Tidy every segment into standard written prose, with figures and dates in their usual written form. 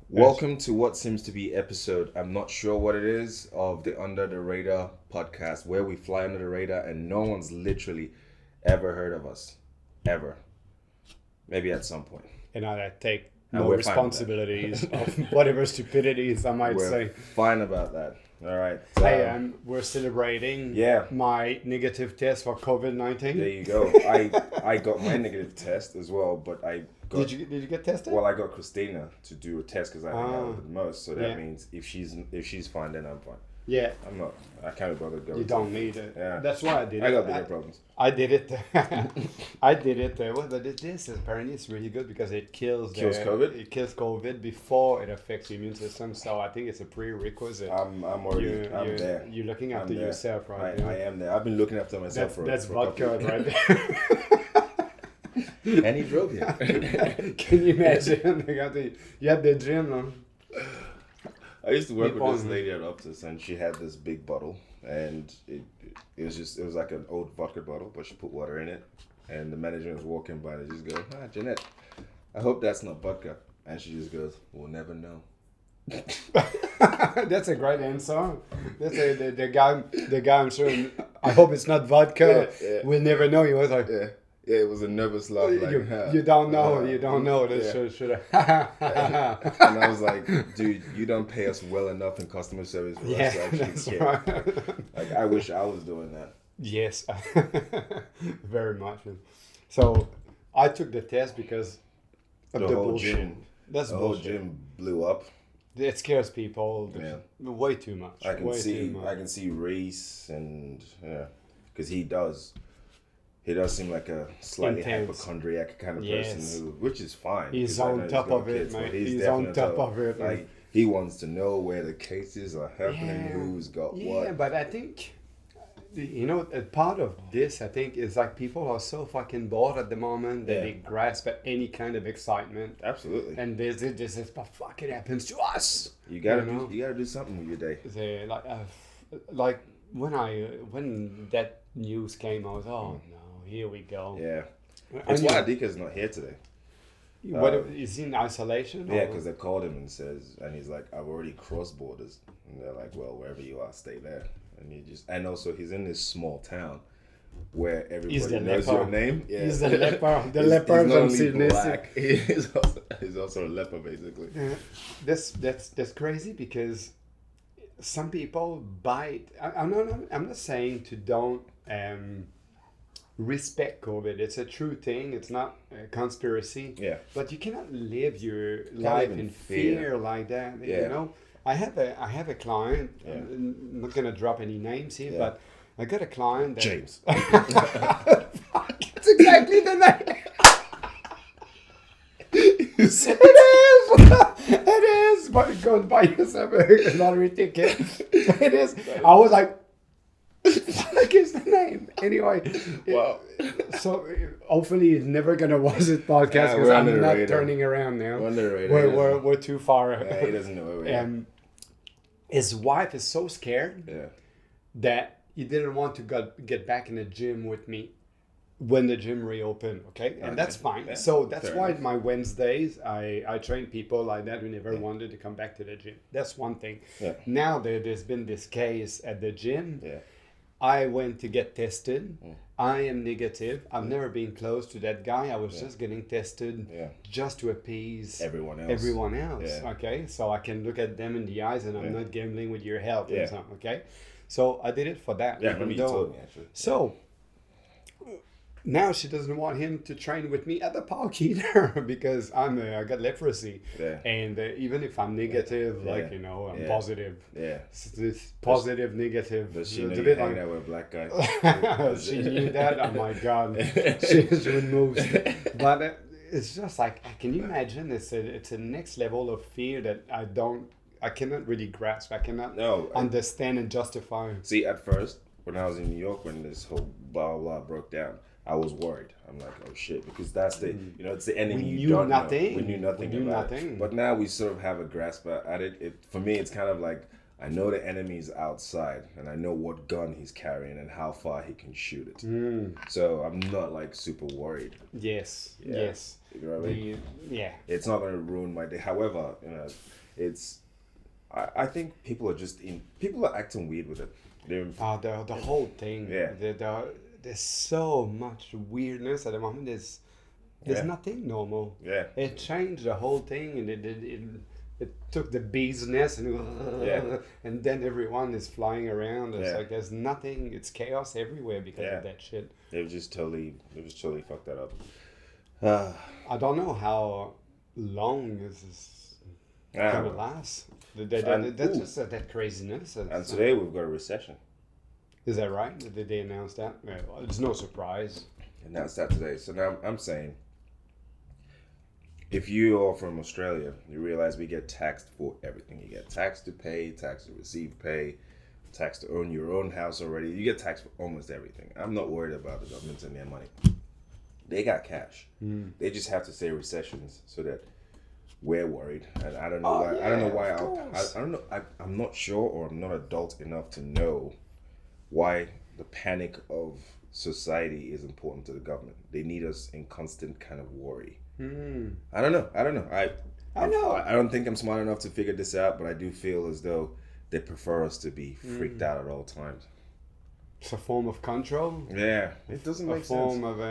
Welcome to what seems to be episode, I'm not sure what it is, of the Under the Radar podcast, where we fly under the radar and no one's literally ever heard of us. Ever. Maybe at some point. And I take And no we're fine with that. responsibilities of whatever stupidities I might We're say. fine about that. All right. We're celebrating Yeah. my negative test for COVID-19. There you go. I got my negative test as well, but I got... Did you get tested? Well, I got Christina to do a test because I hang out with her the most. So that Yeah. means if she's fine, then I'm fine. Yeah, I can't bother going. you don't need it. Yeah. That's why I did it. I got bigger problems. I did it. I did it. Well, but this apparently it's really good because it kills COVID? It kills COVID before it affects the immune system. So I think it's a prerequisite. I'm already I'm there. You're looking I'm after there. yourself, right? I am there. I've been looking after myself That's for a vodka couple right there. And he drove here. Can you imagine? You had the gym. I used to work with this Nippon. lady at Optus, and she had this big bottle, and it was like an old vodka bottle, but she put water in it, and the manager was walking by, and just go, Jeanette, I hope that's not vodka, and she just goes, we'll never know. That's a great answer. That's the guy. I'm sure. I hope it's not vodka. Yeah. We'll never know. He was like, Yeah, it was a nervous laugh. Like, you don't know. You don't know. This should have. And I was like, dude, you don't pay us well enough in customer service for us to actually that's care. right. Like, I wish I was doing that. Yes, very much. So I took the test because of the The whole bullshit. gym. That's The whole bullshit. gym blew up. It scares people way too much. I can way see too much. I can see race and because he does seem like a slightly Intense. hypochondriac kind of Yes. person which is fine. He's 'cause I know on top got of it, kids, but mate. he's He's on definitely top of it. Like he wants to know where the cases are happening, Yeah. who's got Yeah, what. but I think, a part of this, I think, is like people are so fucking bored at the moment that Yeah. they grasp at any kind of excitement. Absolutely. And this is, but fuck, it happens to us. You gotta know? you gotta do something with your day. They, like when that news came, I was, oh no, here we go. Yeah. I It's knew- why Adika's not here today. What is he in isolation? Yeah, or- because they called him and he's like, I've already crossed borders. And they're like, well, wherever you are, stay there. And also he's in this small town where He's everybody the knows leper. your name. Yeah. He's the leper. The He's leper not from only Sydney. black, he's also a leper, basically. Yeah. That's crazy because some people bite. I'm not saying to don't respect COVID. It's a true thing. It's not a conspiracy. Yeah. But you cannot live your life live in in fear like that. Yeah. You know, I have a client. Yeah. I'm not gonna drop any names here, Yeah. but I got a client that James. Fuck, it's exactly the name. You said It is. But it goes buy yourself a lottery ticket. It is. I was like, fuck is the name? Anyway. Wow. So hopefully he's never gonna watch this podcast Yeah, because we're under I'm the not radar. turning around now. We're under the radar. We're too far. Yeah, he doesn't know where we are. His wife is so scared Yeah. that he didn't want to get back in the gym with me when the gym reopened, okay? And that's fine. Yeah, So that's fair why enough. my Wednesdays, I train people like that who never wanted to come back to the gym. That's one thing. Yeah. Now there's been this case at the gym. Yeah. I went to get tested. I am negative. I've never been close to that guy. I was just getting tested Yeah. just to appease Everyone else. Yeah. Okay? So I can look at them in the eyes and I'm not gambling with your health Yeah. or something, okay? So I did it for that. Yeah, even remember you though- told me actually. So now she doesn't want him to train with me at the park either because I got leprosy. Yeah. And even if I'm negative, Yeah. like, I'm Yeah. positive. Yeah. It's positive, negative. Does she It's know a you're bit hanging like- out with a black guy? she knew that. Oh my god, she's removed. But it's just like, can you imagine? It's a next level of fear that I cannot really grasp. I cannot No, I- understand and justify. See, at first, when I was in New York, when this whole blah blah broke down, I was worried. I'm like, oh shit, because that's the it's the enemy We you knew don't nothing. know. We knew nothing We knew about nothing. it. But now we sort of have a grasp at it. For me, it's kind of like I know the enemy's outside, and I know what gun he's carrying and how far he can shoot it. So I'm not like super worried. Yes. Yeah. Yes. You know what I mean? Yeah. It's not going to ruin my day. However, it's. I think people are acting weird with it. The whole thing. Yeah. There's so much weirdness at the moment. There's nothing normal. Yeah. It changed the whole thing, and it took the bee's nest, and then everyone is flying around. It's like there's nothing. It's chaos everywhere because of that shit. They've just totally fucked that up. I don't know how long this is gonna last. That's just that craziness. And today we've got a recession. Is that right? Did they announce that? Well, it's no surprise. Announced that today. So now I'm saying, if you are from Australia, you realize we get taxed for everything. You get tax to pay, tax to receive pay, tax to own your own house already. You get taxed for almost everything. I'm not worried about the government and their money. They got cash. They just have to say recessions so that we're worried. And I don't know why. I don't know why. I don't know. I'm not sure, or I'm not adult enough to know why the panic of society is important to the government. They need us in constant kind of worry. I don't know. I know. I don't think I'm smart enough to figure this out, but I do feel as though they prefer us to be freaked out at all times. It's a form of control. Yeah, it doesn't make sense. A form of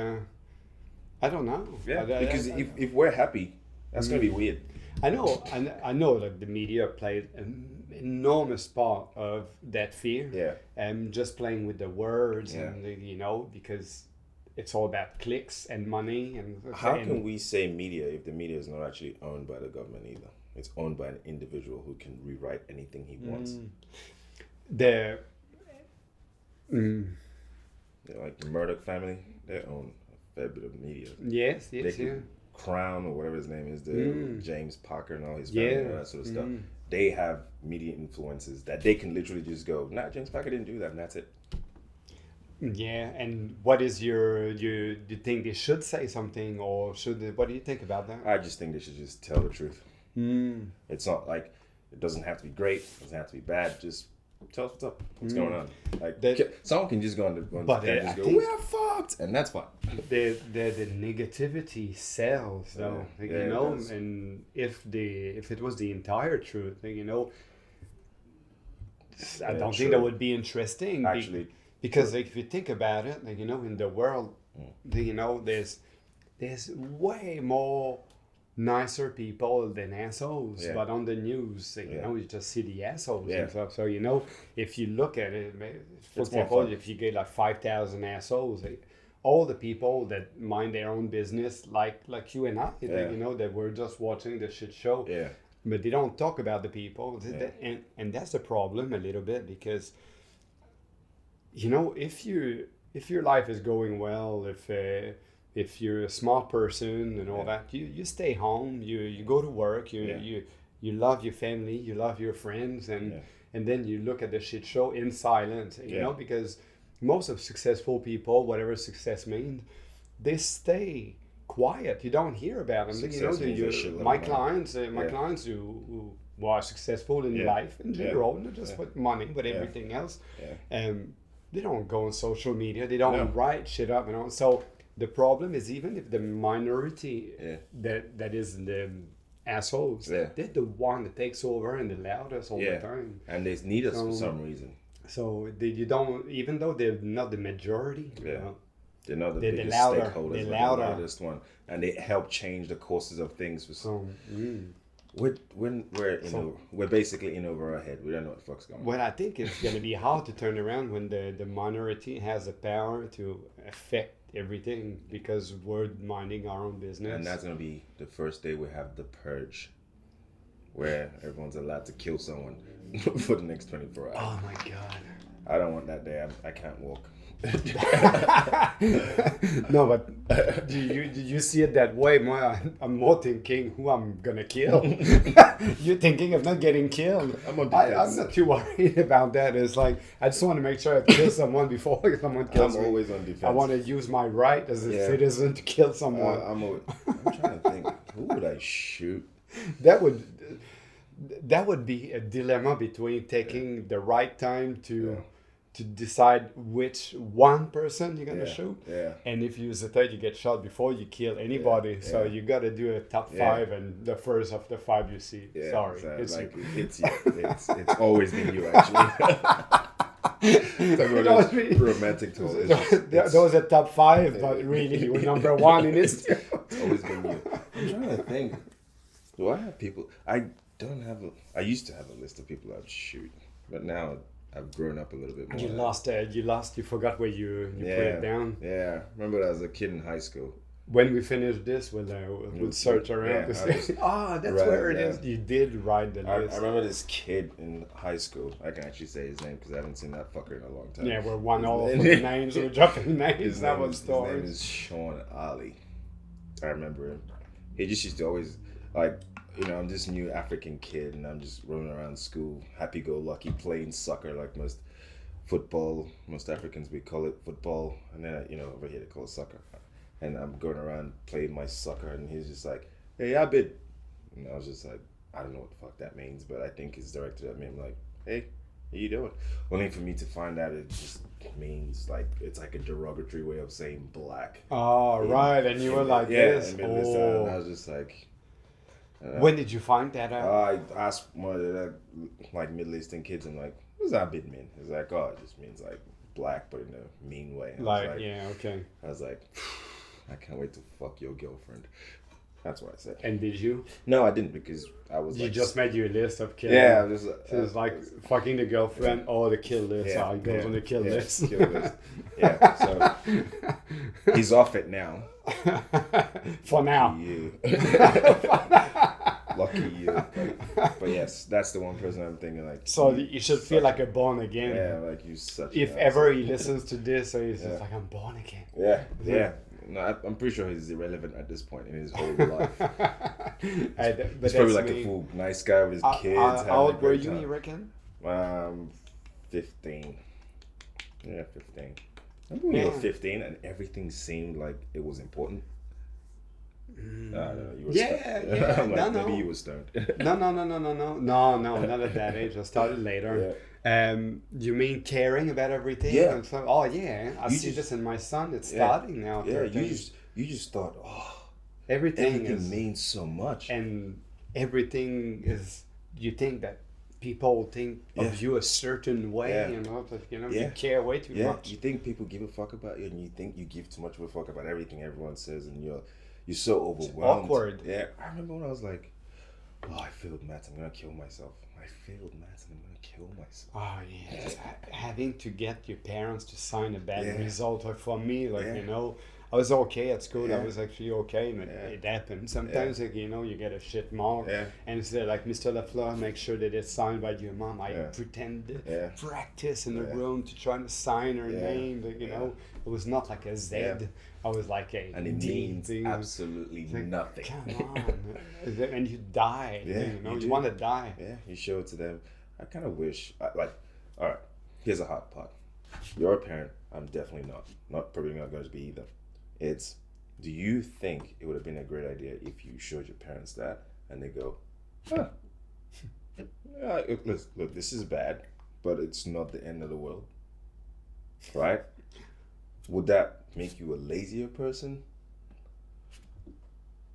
I don't know. Yeah, because if we're happy, that's gonna be weird. I know that the media played an enormous part of that fear. Yeah. Just playing with the words and because it's all about clicks and money and. How can we say media if the media is not actually owned by the government either? It's owned by an individual who can rewrite anything he wants. Like the Murdoch family, they own a fair bit of media. Yes. Crown or whatever his name is, the James Parker and all his family and all that sort of stuff. They have media influences that they can literally just go, nah, James Parker didn't do that, and that's it. Yeah, and what is do you think they should say something, or what do you think about that? I just think they should just tell the truth. It's not like, it doesn't have to be great, it doesn't have to be bad, just tell us what's up, what's going on. Like someone can just go on the and just go, we are fucked, and that's fine. The negativity sells though, and if it was the entire truth, I don't think that would be interesting. Actually, because if you think about it, in the world, there's way more nicer people than assholes, but on the news, you just see the assholes and stuff. So if you look at it, for example, if you get like 5,000 assholes, all the people that mind their own business, like you and I, that we're just watching the shit show, but they don't talk about the people, and that's the problem a little bit, because if your life is going well, if you're a smart person and all that, you stay home, you go to work, you love your family, you love your friends, and then you look at the shit show in silence, because most of successful people, whatever success means, they stay quiet. You don't hear about them. My clients who are successful in life in general, not just with money, but everything else, they don't go on social media, they don't write shit up, so the problem is, even if the minority that is the assholes, they're the one that takes over and the loudest all the time. And they need us for some reason. So you don't, even though they're not the majority, they're not the biggest stakeholders, they're the loudest one, and they help change the courses of things for some. We're basically in over our head. We don't know what the fuck's going on. Well, I think it's going to be hard to turn around when the minority has the power to affect everything, because we're minding our own business. And that's going to be the first day we have the purge, where everyone's allowed to kill someone for the next 24 hours. Oh my God. I don't want that day. I can't walk. No, but did you see it that way? I'm more thinking who I'm gonna kill. You're thinking of not getting killed. I'm not too worried about that. It's like, I just want to make sure I kill someone before someone kills me. I'm always on defense. I want to use my right as a citizen to kill someone. I'm trying to think, who would I shoot? That would that would be a dilemma between taking the right time to decide which one person you're gonna shoot, and if you hesitate, you get shot before you kill anybody. So you gotta do a top five, and the first of the five you see. Sorry, so, it's like you. it's you. It's always been you actually. It's like one of those romantic toys. Those are top five, but really you were number one in it. It's always been you. I'm trying to think. Do I have people? I don't have. I used to have a list of people I'd shoot, but now I've grown up a little bit more. You lost. You forgot where you put it down. Yeah, remember when I was a kid in high school. When we finish this, we'll search around to see. That's where it is. You did write the list. I remember this kid in high school. I can actually say his name because I haven't seen that fucker in a long time. Yeah, we're one all of the names. We're dropping names. That was story. His name is Sean Ali. I remember him. He just used to always, like, I'm this new African kid and I'm just running around school, happy-go-lucky, playing soccer like most Africans, we call it football. And then, over here they call it soccer. And I'm going around playing my soccer, and he's just like, "Hey, Abid," and I was just like, I don't know what the fuck that means, but I think it's directed at me. I'm like, "Hey, how you doing?" Only for me to find out it just means like it's like a derogatory way of saying black. Oh, right, and you were like this. And I was just like. When did you find that out? I asked one of the like Middle Eastern kids, I'm like, "What does Abid mean?" It's like, "Oh, it just means like black, but in a mean way." Okay. I was like, I can't wait to fuck your girlfriend. That's what I said. And did you? No, I didn't because I was. You just made your list of killing. Yeah, I was just. So it's like fucking the girlfriend or the kill list. Yeah, It goes on the kill list. Kill list. Yeah, so he's off it now. For now. Lucky you. But yes, that's the one person I'm thinking like. So you should feel like a born again. Yeah, like you such. If ever he listens to this, so he's just like, I'm born again. Yeah. No, I'm pretty sure he's irrelevant at this point in his whole life. He's probably like a full nice guy with his kids. How old were you, you reckon? 15. Yeah, 15. Remember when you were 15 and everything seemed like it was important? No, you were stoned. I'm like, maybe you were stoned. No, not at that age. I started later. You mean caring about everything? Yeah. And so, I see this in my son. It's starting now. Yeah, you just thought, everything means so much. And everything is, you think that people think of you a certain way, you care way too much. You think people give a fuck about you, and you think you give too much of a fuck about everything everyone says, and you're so overwhelmed. It's awkward. Yeah, I remember when I was like, I failed maths, I'm gonna kill myself. I failed maths and I'm gonna kill myself. Oh yeah, having to get your parents to sign a bad result, like for me, I was okay at school. I was actually okay, but it happened. Sometimes, you get a shit mark, and it's like, Mr. Lafleur, make sure that it's signed by your mom. I pretended practice in the room to try to sign her name. It was not like a Z. I was like a and it D means thing. absolutely nothing. Come on, and you die. You want to die. Yeah, you show it to them. I kind of wish, all right. Here's a hot pot. You're a parent. I'm definitely not probably not going to be either. It's, do you think it would have been a great idea if you showed your parents that and they go, look, this is bad, but it's not the end of the world, right? Would that make you a lazier person?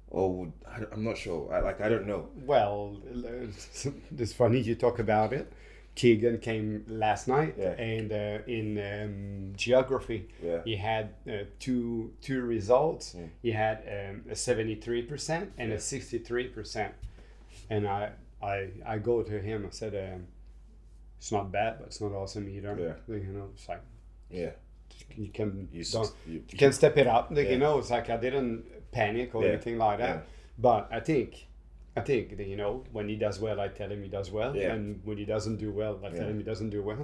Or I'm not sure. I don't know. Well, it's funny you talk about it. Keegan came last night, and in geography, he had two results. He had a 73% and a 63%. And I go to him. I said, "It's not bad, but it's not awesome either." It's like, you can step it up. It's like I didn't panic or anything like that. But I think that, when he does well, I tell him he does well. And when he doesn't do well, I tell him he doesn't do well.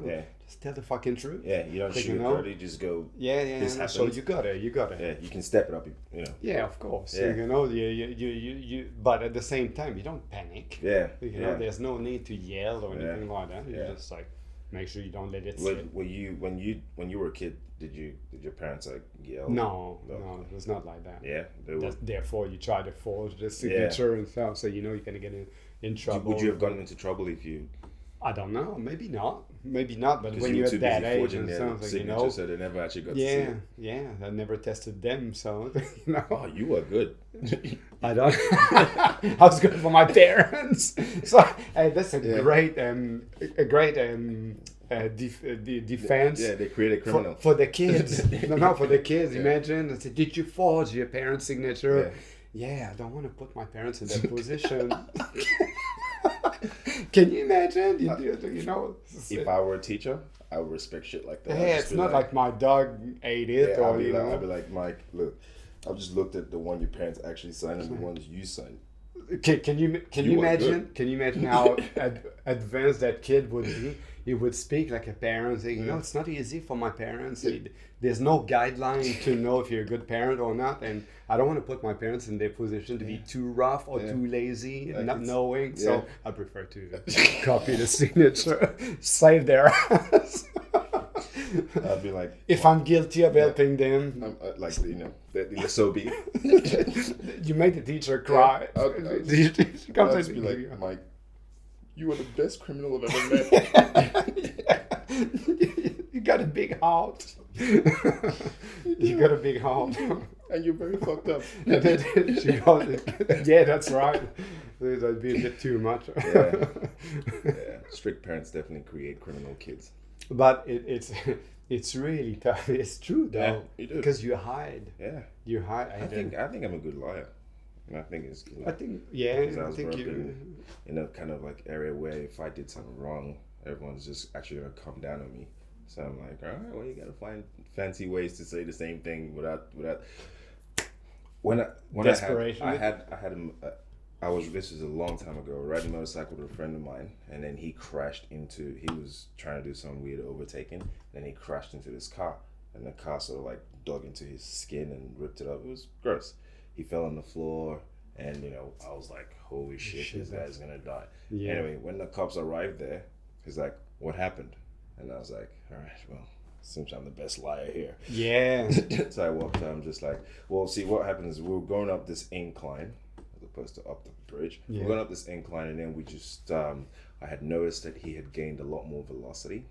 Just tell the fucking truth. Yeah, you don't sugarcoat it, just go, this happens. So you got it. Yeah, you can step it up, Yeah, of course. You but at the same time, you don't panic. There's no need to yell or anything like that. You just like, make sure you don't let it sit. When you were a kid, did your parents like yell? No, it was not like that. Yeah, Therefore, you try to forge the signature and stuff, so you're gonna get in trouble. Would you have gotten into trouble if you? I don't know. Maybe not. Maybe not. But Because when you you're were at too busy that age forging and their something, signature, so they never actually got to see yeah, it. yeah. I never tested them, so Oh, you were good. I don't. I was good for my parents. So hey, that's a Yeah. great, defense. Yeah, they created criminal. For the kids. No, for the kids. Yeah. Imagine, I said, did you forge your parents' signature? Yeah. Yeah, I don't want to put my parents in that position. Can you imagine? You know, If I were a teacher, I would respect shit like that. I'd hey, just it's be not like my dog ate it, yeah, or I'd be like, Mike, look, I've just looked at the one your parents actually signed and the ones you signed. Can you You are imagine? good. Can you imagine how advanced that kid would be? He would speak like a parent, saying, "No, it's not easy for my parents. There's no guideline to know if you're a good parent or not, and I don't want to put my parents in their position to be too rough or too lazy, Like not it's- knowing. yeah. So I prefer to copy the signature, save their ass. I'd be like, If I'm guilty of helping them, I'm, like, you know, the so be. you make the teacher cry. I'd She comes just and- be like, Mike, you are the best criminal I've ever met. You got a big heart. You got a big heart. And you're very fucked up. She goes, yeah, that's right. That'd be a bit too much. Yeah. Yeah. Strict parents definitely create criminal kids. But it's really tough. It's true Yeah, though, you do. because you hide. Yeah. You hide. I think I'm a good liar. And I think it's I think yeah. because I I was think brought up you. in a kind of like area where if I did something wrong, everyone's just actually gonna come down on me. So I'm like, all right, well, you gotta find fancy ways to say the same thing without. When Desperation. This was a long time ago, riding a motorcycle with a friend of mine, and then he was trying to do some weird overtaking, and then he crashed into this car, and the car sort of like dug into his skin and ripped it up. It was gross. He fell on the floor, and I was like, holy shit, this guy's gonna die. Yeah. Anyway, when the cops arrived there, he's like, what happened? And I was like, all right, well, seems I'm the best liar here. Yeah. So I walked up, I'm just like, well, see, what happens is we were going up this incline as opposed to up the bridge. Yeah. We're going up this incline, and then we just, I had noticed that he had gained a lot more velocity.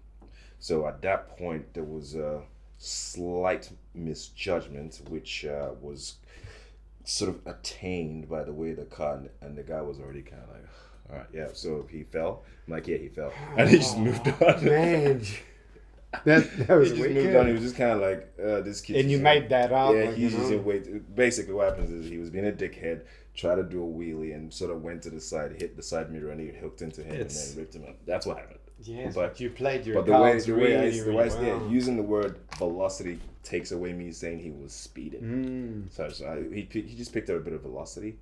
So at that point, there was a slight misjudgment, which was sort of attained by the way the car, and the guy was already kind of like, all right, yeah, so he fell. I'm like, yeah, he fell. And he just moved on. Man. That was He just wicked. moved on. He was just kind of like, this kid. And you made that up. Yeah, like, he's you just know? in wait. Basically, what happens is he was being a dickhead, tried to do a wheelie, and sort of went to the side, hit the side mirror, and he hooked into him, and then ripped him up. That's what happened. Yes, But you played your But the way cards I really well. using the word velocity takes away me saying he was speeding. So he just picked up a bit of velocity,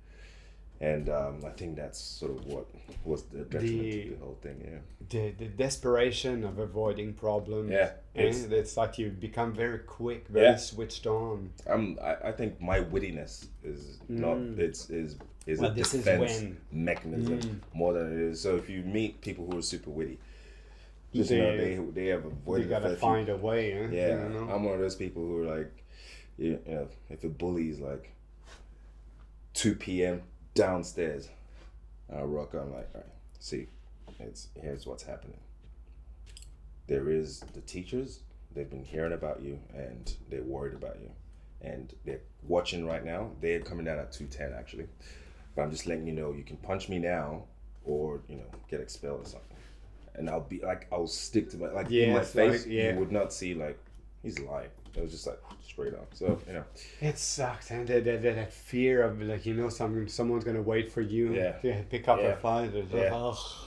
and I think that's sort of what was the detriment to the whole thing. Yeah. The desperation of avoiding problems. Yeah, And it's like you become very quick, very switched on. I think my wittiness is not is Well, a this is defense when- mechanism more than it is. So if you meet people who are super witty, just know they have You avoided. gotta find a way. Eh? Yeah, You know? I'm one of those people who are like, you know, if a bully's like 2 p.m. downstairs, I rock up, I'm like, all right, see, here's what's happening. There is the teachers, they've been hearing about you and they're worried about you. And they're watching right now. They're coming down at 2:10 actually. But I'm just letting you know you can punch me now or, get expelled or something. And I'll stick to my in my face. You would not see like he's lying. It was just like straight up. So It sucks, and that fear of like someone's gonna wait for you to pick up a fight. It's like,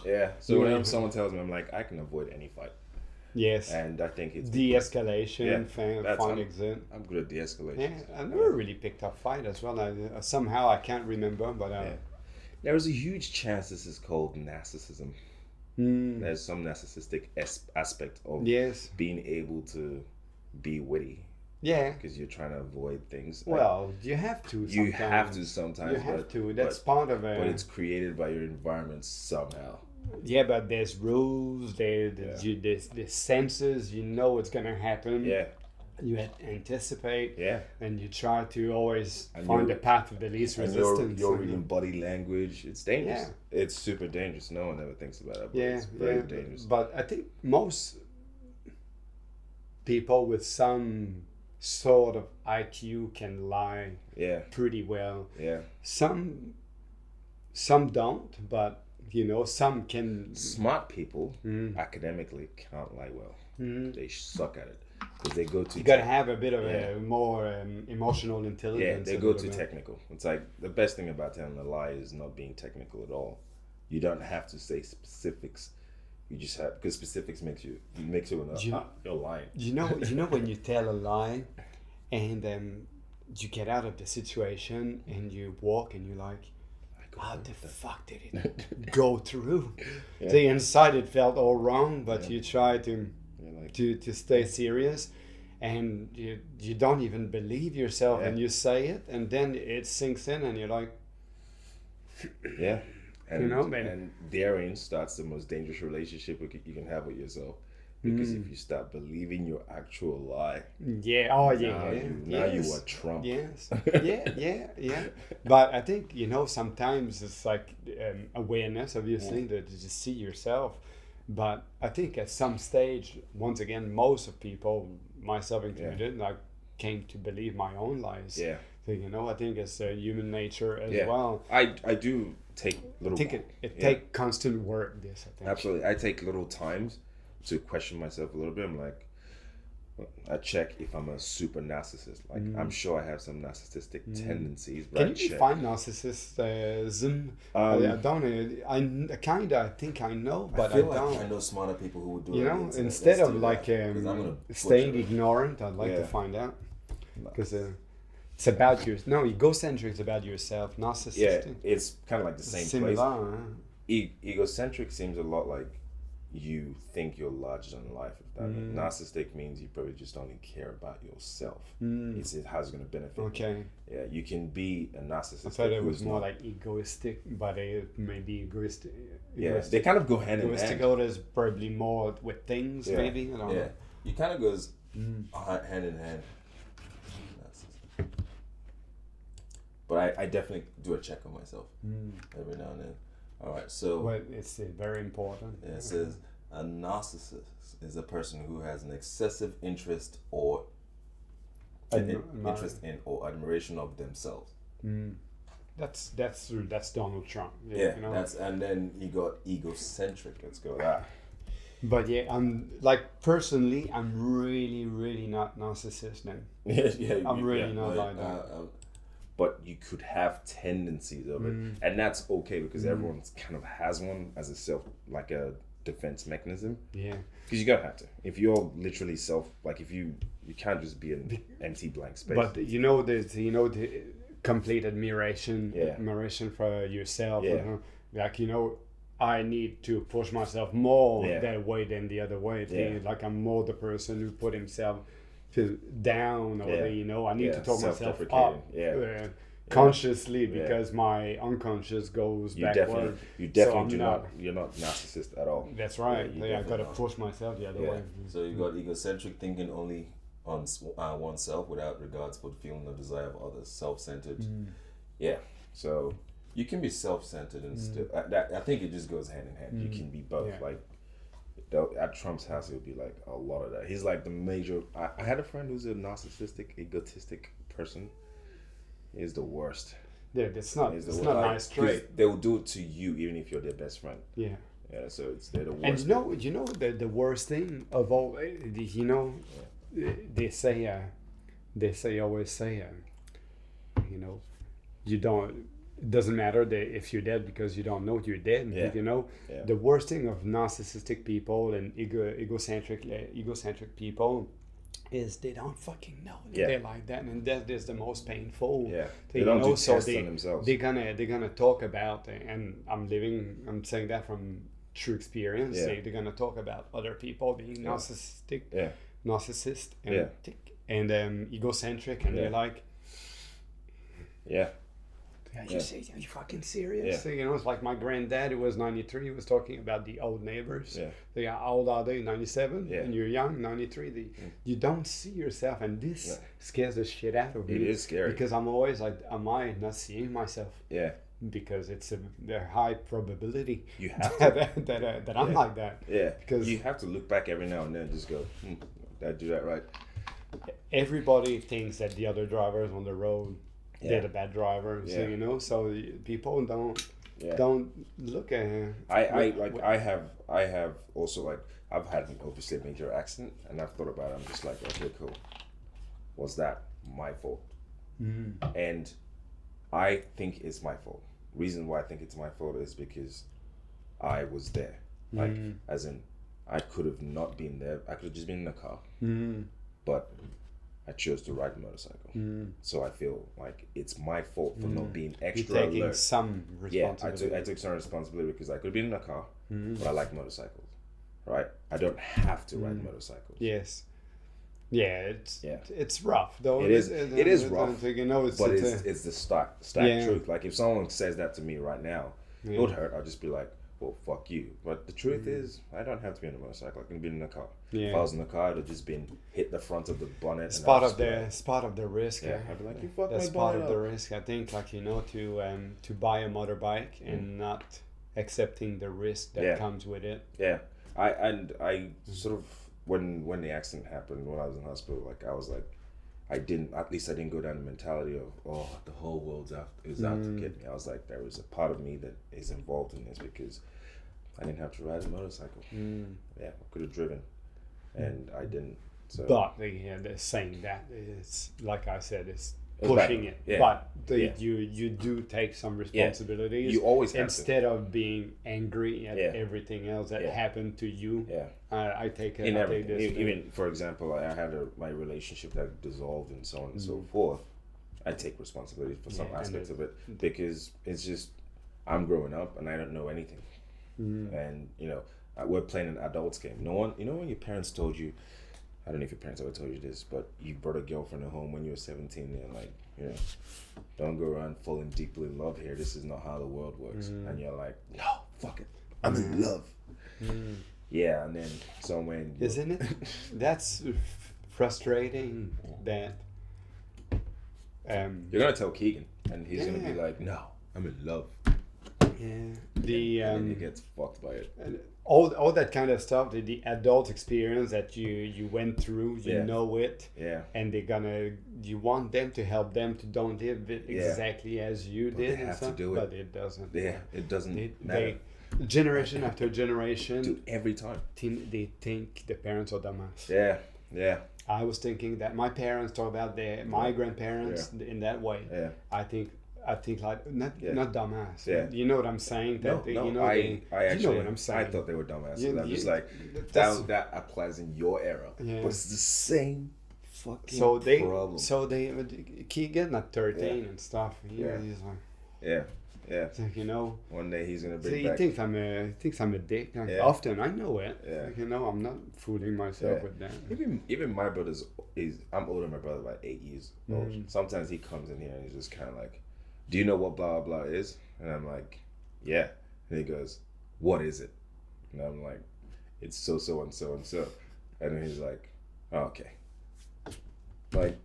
yeah. So whenever someone tells me, I'm like, I can avoid any fight. Yes. And I think it's de-escalation, find exit. I'm good at de-escalation. Yeah, I never really picked up fight as well. Somehow I can't remember, but there is a huge chance this is called narcissism. There's some narcissistic aspect of being able to be witty. Yeah. Because you're trying to avoid things. Well, you have to sometimes. You have to sometimes. You have to. That's part of it. But it's created by your environment somehow. Yeah, but there's rules, there's senses, it's going to happen. Yeah. anticipate, Yeah. and you try to always And find you're- the path of the least And resistance. you're reading body language. It's dangerous. Yeah. It's super dangerous. No one ever thinks about it, but Yeah, it's very dangerous. But I think most people with some sort of IQ can lie Yeah. pretty well. Yeah. Some don't, but some can. Smart people academically can't lie well. They suck at it because they go to. You gotta have a bit of a more emotional Yeah, intelligence. they go too technical. It's like the best thing about telling a lie is not being technical at all. You don't have to say specifics. You just have, because specifics makes you you're lying. You know when you tell a lie, and you get out of the situation and you walk and you're like, how the fuck did it go through? Yeah. The inside it felt all wrong, but you try to Like, to stay serious, and you don't even believe yourself, and you say it, and then it sinks in, and you're like, yeah. And, man. And therein starts the most dangerous relationship you can have with yourself. Because if you start believing your actual lie, now you are Trump. Yes, yeah. But I think sometimes it's like awareness, obviously, that you just see yourself. But I think at some stage, once again, most of people, myself included, like came to believe my own lies. Yeah. So, I think it's human nature as Yeah. well. I do take little. I think it takes constant work. This, I think. Absolutely, I take little times to question myself a little bit. I'm like, I check if I'm a super narcissist. Like, I'm sure I have some narcissistic tendencies, but Can I you check. define narcissism? I don't know. I think I know, but I, feel don't. like I know smarter people who would do You it. know, instead of like staying butcher it. ignorant, I'd like to Yeah. find out, because it's about you. No, egocentric is about yourself. Yeah, Narcissistic, it's kind of like the same similar. place. Huh? Egocentric seems a lot like you think you're larger than life. If that narcissistic means you probably just only care about yourself. It's how it's going to benefit. Okay, You. Yeah, you can be a narcissist. I thought it was who's more not- like egoistic, but it may be egoistic. Yeah, they kind of go hand in hand. Egoistical is probably more with things, Yeah. maybe. I don't know. You kind of goes hand in hand. But I definitely do a check on myself every now and then. All right, so Well, it's very important. it says a narcissist is a person who has an excessive interest or interest in or admiration of themselves. That's Donald Trump. Yeah, you know? that's, and then you got egocentric. Let's go with that. But yeah, I'm like personally, I'm really not narcissist now. I'm really not like that. But you could have tendencies of it, and that's okay because everyone kind of has one as a like a defense mechanism. Yeah, because you gotta have to. If you're literally if you can't just be an empty blank space. but the complete admiration for yourself. Yeah. Like I need to push myself more Yeah. that way than the other way. Yeah. Like I'm more the person who put himself down, or I need to talk myself up consciously because my unconscious goes backward. You definitely So you're not narcissist at all. That's right. Yeah, I gotta push myself the other way. So you got egocentric thinking only on oneself without regards for the feeling or desire of others, self-centered. Yeah. So you can be self-centered and still. I think it just goes hand in hand. You can be both. Yeah. Like at Trump's house, it would be like a lot of that. He's like the major. I had a friend who's a narcissistic, egotistic person. He's the worst. Yeah, it's not He's the it's worst. not Like, nice trait. they will do it to you even if you're their best friend. Yeah. Yeah, so they're the worst. And the worst thing of all, they always say, you don't. It doesn't matter if you're dead because you don't know you're dead. Yeah. Yeah. The worst thing of narcissistic people and egocentric people is they don't fucking know that they're like that, and that is the most painful. Yeah, thing, they don't do so tests on themselves. They're gonna talk about, and I'm saying that from true experience. Yeah. They're gonna talk about other people being narcissistic, narcissist, and egocentric, and they're like, yeah, You say, are you fucking serious? You know, it's like my granddad, who was 93, he was talking about the old neighbors. Yeah. They are how old are they? 97? Yeah. And you're young, 93. You don't see yourself, and this scares the shit out of me. It is scary. Because I'm always like, am I not seeing myself? Yeah. Because it's a high probability You have that I'm like that. Yeah. Because you have to look back every now and then and just go, did I do that right? everybody thinks that the other drivers on the road, they're the bad drivers. Yeah. You know, so people don't look at. I have also, like, I've had obviously a major accident, and I've thought about it. I'm just like, okay, cool. Was that my fault? And I think it's my fault. Reason why I think it's my fault is because I was there. Like, as in, I could have not been there. I could have just been in the car. But I chose to ride a motorcycle. So I feel like it's my fault for not being extra You're taking alert. some responsibility. Yeah, I took some responsibility because I could have been in a car, but I like motorcycles, right? I don't have to ride motorcycles. Yes. Yeah, it's rough though. It is rough. You know, it's the stark truth. Like, if someone says that to me right now, it would hurt. I'll just be like, well, fuck you. But the truth is, I don't have to be on a motorcycle. I can be in a car. Yeah. If I was in the car, it'd have just been hit the front of the bonnet. It's part of the risk. Yeah, I'd be like, you fucked that's my part bonnet of the up. risk. I think, like, you know, to buy a motorbike and not accepting the risk that comes with it. Yeah, I sort of, when the accident happened, when I was in hospital, like, I was like, I didn't go down the mentality of, oh, the whole world's out to get me. I was like, there was a part of me that is involved in this because I didn't have to ride a motorcycle. Yeah, I could have driven, and I didn't. So. But they're saying that it's, like I said, it's It's pushing bad. it. Yeah. But Yeah. you do take some responsibilities. You always have instead of being angry at Yeah. everything else that Yeah. happened to you. Yeah. I take it. In I everything. take this. Even, for example, I had my relationship that dissolved and so on and so forth. I take responsibility for some aspects of it because it's just, I'm growing up and I don't know anything. And, you know, we're playing an adults game. No one, you know, when your parents told you, I don't know if your parents ever told you this, but you brought a girlfriend at home when you were 17 and, like, you know, don't go around falling deeply in love here. This is not how the world works. And you're like, no, fuck it. I'm in love. Yeah, and then someone... Isn't it? That's frustrating that... you're going to tell Keegan, and he's going to be like, no, I'm in love. Yeah. And then he gets fucked by it. All that kind of stuff, the adult experience that you went through, you know it. Yeah. And you want them to help them to don't live it exactly as you did. They and have stuff, to do but it doesn't. Yeah, it doesn't matter. Generation after generation, Do every time. they think the parents are dumbass. Yeah. I was thinking that my parents talk about my grandparents in that way. Yeah. I think like not dumbass. Yeah. You know what I'm saying? That I you know what I'm saying. I thought they were dumbasses. Yeah, I'm just like, that applies in your era. Yeah. But it's the same fucking problem. So they Keegan at 13 and stuff. He's like, Yeah. it's like, you know. One day he's gonna bring So he back. thinks I'm a dick. Like, Yeah. often I know it. Yeah. Like, you know, I'm not fooling myself with that. Even my brother's I'm older than my brother by 8 years old. Sometimes he comes in here and he's just kind of like, do you know what blah blah blah is? And I'm like, yeah. And he goes, what is it? And I'm like, it's so and so and so. And then he's like, oh, okay. Like,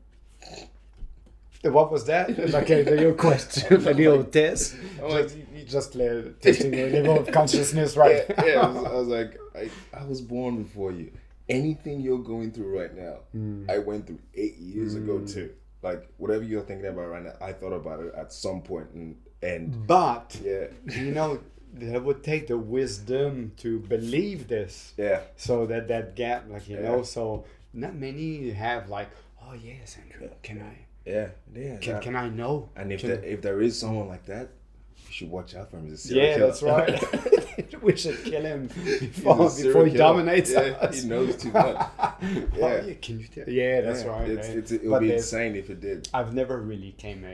What was that? Like a little question, a little test. You just testing your level of consciousness, right? Yeah. I was like, I was born before you. Anything you're going through right now, I went through 8 years ago too. Like, whatever you're thinking about right now, I thought about it at some point, and But yeah, you know, that would take the wisdom to believe this. yeah, So that gap, like, you know, so not many have like, oh yes, Andrew, can I? yeah. Can I know? And if there is someone like that, you should watch out for him. He's a serial Yeah, killer. that's right. We should kill him He's a serial before he killer. dominates Yeah, us. he knows too much. Oh, yeah, can you tell? Yeah, that's right. It would But be there's- insane if it did. I've never really came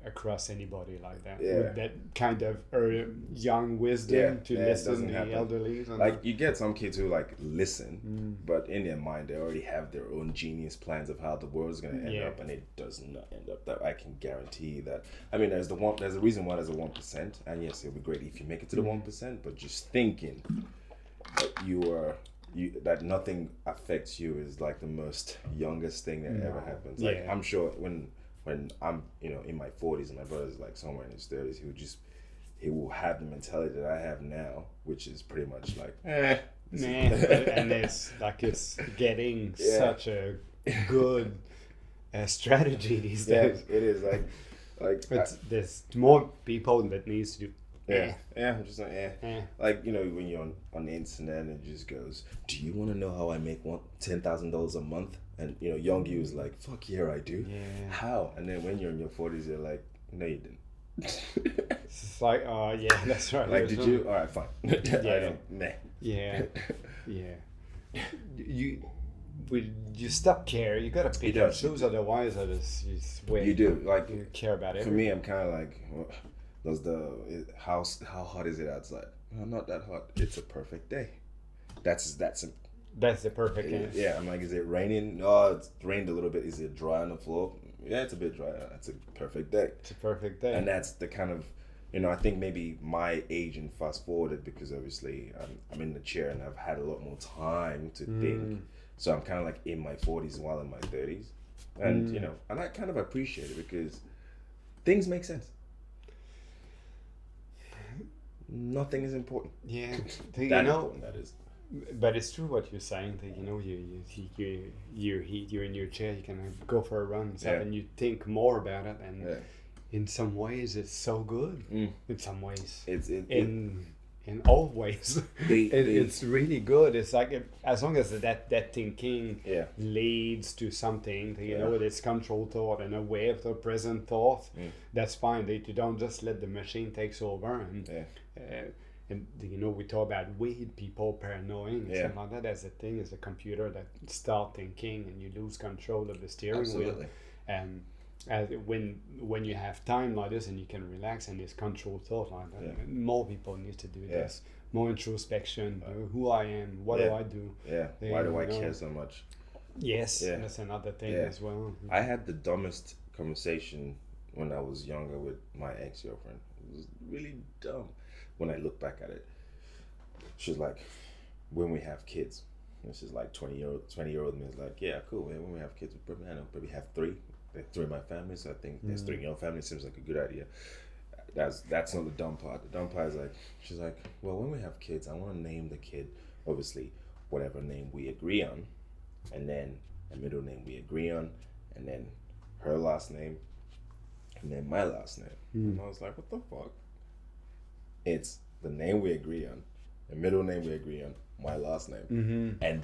across anybody like that Yeah. with that kind of young wisdom Yeah, to yeah, it listen doesn't to the happen. elderly. And Like you get some kids who like listen, but in their mind they already have their own genius plans of how the world's gonna end Yeah. up, and it does not end up that. I can guarantee that. I mean, there's a reason why there's a 1%, and yes, it'll be great if you make it to the 1%. But just thinking that that nothing affects you is like the most youngest thing that ever happens. Like Yeah. I'm sure when I'm in my 40s and my brother's like somewhere in his 30s, he will have the mentality that I have now, which is pretty much like, this is- and it's getting Yeah. such a good strategy these yeah, days. it is like There's more people that needs to do. yeah, I'm just like Eh. like when you're on the internet and it just goes, do you want to know how I make $10,000 a month? And young you is like, fuck yeah, I do. Yeah. How? And then when you're in your 40s, you're like, no, you didn't. It's like, oh yeah, that's right. Like, There's did no- you? All right, fine. I don't. Meh. Yeah, yeah. You stop care. You gotta pick You and do. choose, otherwise, it's way You do. Like you care about it. for me, I'm kind of like, how hot is it outside? Well, not that hot. It's a perfect day. That's That's the perfect answer. yeah. I'm like, is it raining? No, it's rained a little bit. Is it dry on the floor? Yeah, it's a bit dry. It's a perfect day. It's a perfect day. And that's the kind of, I think maybe my age and fast forwarded because obviously I'm in the chair and I've had a lot more time to think. So I'm kind of like in my 40s while in my 30s. And, and I kind of appreciate it because things make sense. Nothing is important. Yeah, That important, that is. but it's true what you're saying. That you're in your chair. You can go for a run and stuff, Yeah. and you think more about it. And Yeah. in some ways, it's so good. In some ways, in all ways, it's really good. It's like as long as that thinking Yeah. leads to something, Yeah. with its control thought and aware of the present thought, that's fine. You don't just let the machine takes over and. Yeah. And we talk about weed people paranoid and Yeah. stuff like that. That's the thing, is a computer that start thinking and you lose control of the steering Absolutely. wheel. And when you have time like this and you can relax and it's controlled thought like that, Yeah. more people need to do Yeah. this. More introspection. Who I am. What do Yeah. I do? Yeah. Yeah, Why do I you know. care so much? Yes, Yeah. that's another thing Yeah. as well. I had the dumbest conversation when I was younger with my ex-girlfriend. It was really dumb when I look back at it. She's like, when we have kids. This is like 20-year-old me is like, yeah, cool. Man, when we have kids, we probably have 3. There's 3 in my family, so I think there's 3 in your family. Seems like a good idea. That's not the dumb part. The dumb part is like, she's like, well, when we have kids, I want to name the kid, obviously, whatever name we agree on, and then a middle name we agree on, and then her last name, and then my last name. And I was like, what the fuck? It's the name we agree on, the middle name we agree on, my last name, and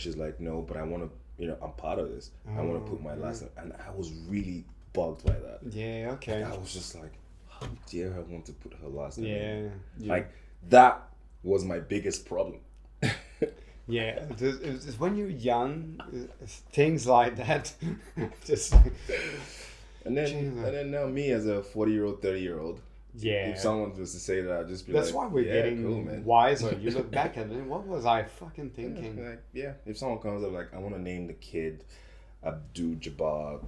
she's like, no, but I want to, I'm part of this. I want to put my last name, and I was really bugged by that. Yeah, okay. I was just like, how dare her want to put her last name in? Yeah. Like, that was my biggest problem. Yeah, it's when you're young, things like that, just like, And then now me as a 40-year-old, 30-year-old, yeah. if someone was to say that, I'd just be That's like, why we're yeah, getting cool, man. wiser. You look back at it, what was I fucking thinking? Like, yeah, if someone comes up like, I want to name the kid Abdul Jabbar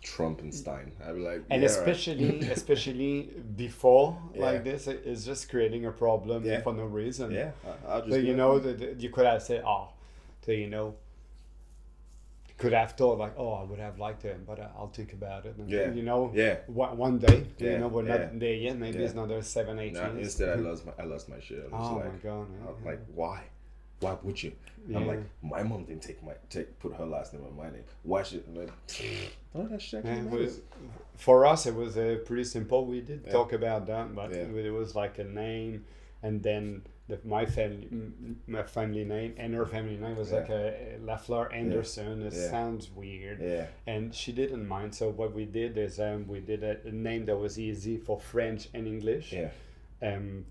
Trumpenstein, I'd be like, And yeah, especially before Yeah. like this, it's just creating a problem Yeah. for no reason. yeah, I'll just So be you like, know that you could have said, could have thought like, I would have liked it, but I'll think about it. And, Yeah. Yeah. One day, Yeah. We're Yeah. not there yet. Maybe Yeah. it's another 7-8 nah, years. instead I lost my shit. I was Oh like, my god! I'm like, why would you? I'm Yeah. like, my mom didn't put her last name on my name. Why should like? Oh, that shit. Yeah, it was, for us, it was pretty simple. We did Yeah. talk about that, but Yeah. it was like a name and then my family name and her family name was like a Lafleur Anderson. It sounds weird. Yeah. And she didn't mind. So what we did is we did a name that was easy for French and English. Yeah.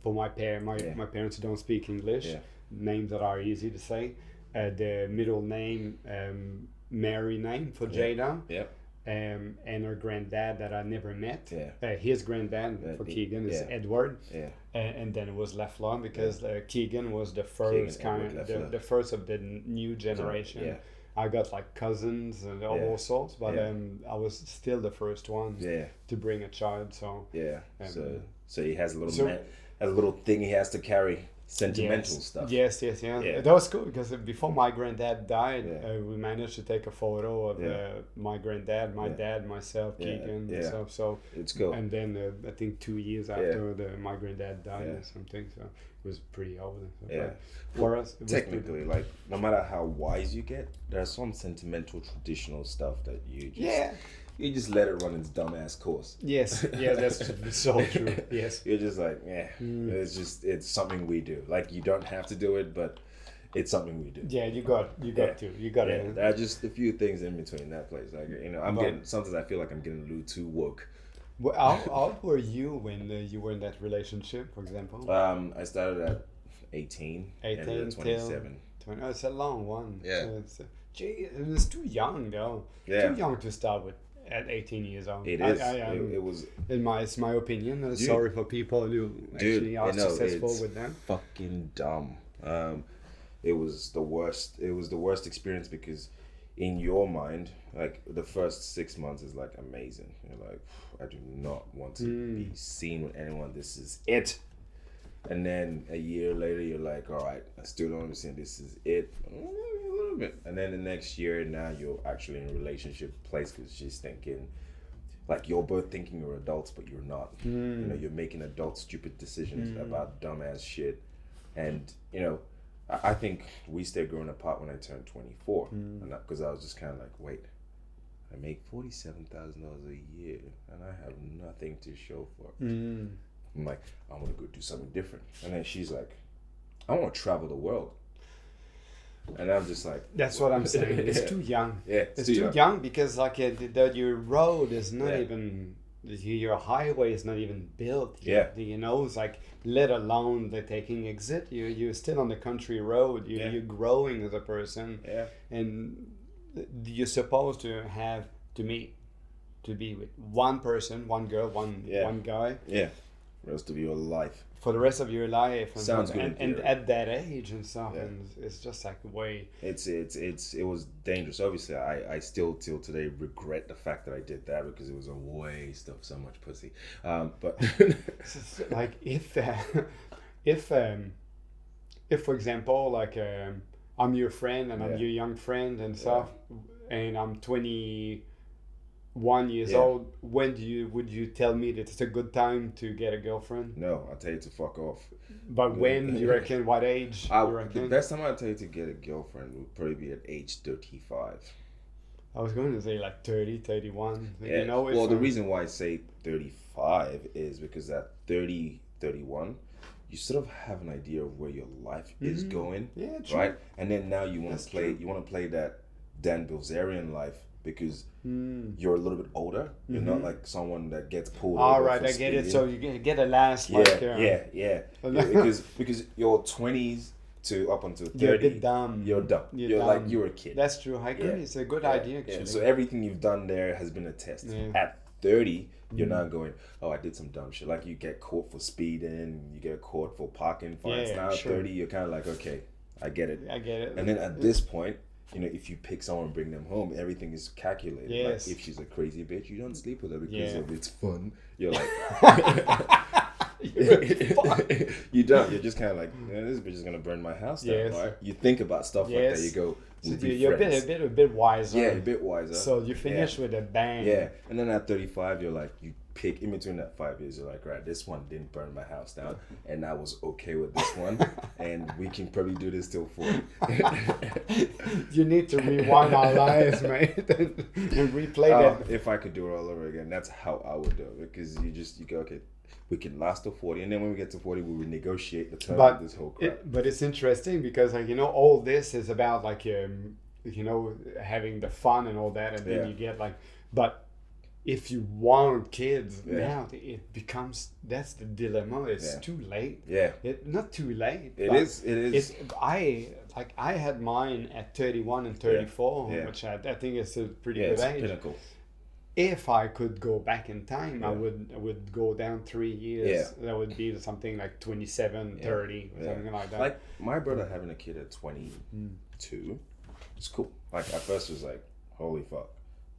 For my parents who don't speak English, names that are easy to say. The middle name, Mary name for Jada. Yeah. And her granddad that I never met. Yeah. His granddad for Keegan is Edward. Yeah. And then it was Lafleur because Keegan was the first the first of the new generation. Yeah. I got like cousins and all sorts, but I was still the first one to bring a child. So so he has a little thing he has to carry. Sentimental stuff. Yes. That was cool because before my granddad died, we managed to take a photo of my granddad, my dad, myself, Keegan, and stuff. So it's cool. And then I think 2 years after my granddad died or something, so it was pretty old. So, yeah. For us, it technically, like no matter how wise you get, there's some sentimental, traditional stuff that you just you just let it run its dumbass course. Yes, that's so true. Yes, you're just like, it's something we do. Like you don't have to do it, but it's something we do. Yeah, you got it. There are just a few things in between that place. Like sometimes I feel like I'm getting a little too woke. Well, how old were you when you were in that relationship, for example? I started at 18 and then 27. 20. Oh, it's a long one. Yeah. So it's too young though. Yeah. Too young to start with. At 18 years old. It is. It was. It's my opinion. Sorry for people who actually are successful with them. Fucking dumb. It was the worst. It was the worst experience because, in your mind, like the first 6 months is like amazing. You're like, I do not want to be seen with anyone. This is it. And then a year later, you're like, all right, I still don't understand. This is it. A little bit. And then the next year, now you're actually in a relationship place because she's thinking, like you're both thinking you're adults, but you're not. You know, you're making adult stupid decisions about dumbass shit. And, you know, I think we started growing apart when I turned 24. Because I was just kind of like, wait, I make $47,000 a year and I have nothing to show for it. I'm like, I want to go do something different. And then she's like, I want to travel the world. And I'm just like... That's what I'm saying. It's too young. Yeah, it's too young because like your road is not even... Your highway is not even built yet. You know, it's like, let alone the taking exit. You're still on the country road. You're growing as a person. Yeah. And you're supposed to have to be with one person, one girl, one guy. Yeah. Rest of your life. For the rest of your life. And sounds good. And at that age and stuff. And it's just like way. It was dangerous. Obviously, I still till today regret the fact that I did that because it was a waste of so much pussy. But like if for example, like I'm your friend and I'm your young friend and stuff, and I'm 21 years old, would you tell me that it's a good time to get a girlfriend? No, I'll tell you to fuck off. But when you reckon, what age you reckon? The best time I'd tell you to get a girlfriend would probably be at age 35. I was going to say like 30, 31. Yeah. You know, well, the reason why I say 35 is because at 30, 31, you sort of have an idea of where your life is going. Yeah, true. Right? And then now you want to play that Dan Bilzerian life because you're a little bit older. You're not like someone that gets pulled over. All right, for I get it. speeding. So you get a last because your 20s to up until 30, you're a bit dumb. You're dumb. You're dumb. Like you're a kid. That's true. I agree. It's a good idea actually. So everything you've done there has been a test. At 30, you're not going, oh, I did some dumb shit. Like you get caught for speeding, you get caught for parking fines. Now at 30, you're kind of like, okay, I get it. And then at this point, you know, if you pick someone and bring them home, everything is calculated. Yes. Like if she's a crazy bitch, you don't sleep with her because of it's fun. You're like, you don't. You're just kind of like, this bitch is gonna burn my house down. Right? You think about stuff like that. You go, so you're a bit wiser. Yeah, a bit wiser. So you finish with a bang. Yeah, and then at 35, you're like, you pick in between that 5 years. You're like, right, this one didn't burn my house down, and I was okay with this one, and we can probably do this till 40. You need to rewind our lives, mate, and replay that. If I could do it all over again, that's how I would do it because you go, okay, we can last to 40, and then when we get to 40, we renegotiate the terms But of this whole crap. but it's interesting because like all this is about like having the fun and all that, and then you get like, but if you want kids now, it becomes, that's the dilemma. It's too late. Yeah, Not too late. it is. I had mine at 31 and 34, which I think is a pretty good age. Pinnacle. If I could go back in time, I would go down 3 years. Yeah. That would be something like 27, 30, something like that. Like my brother having a kid at 22, it's cool. Like at first it was like, holy fuck,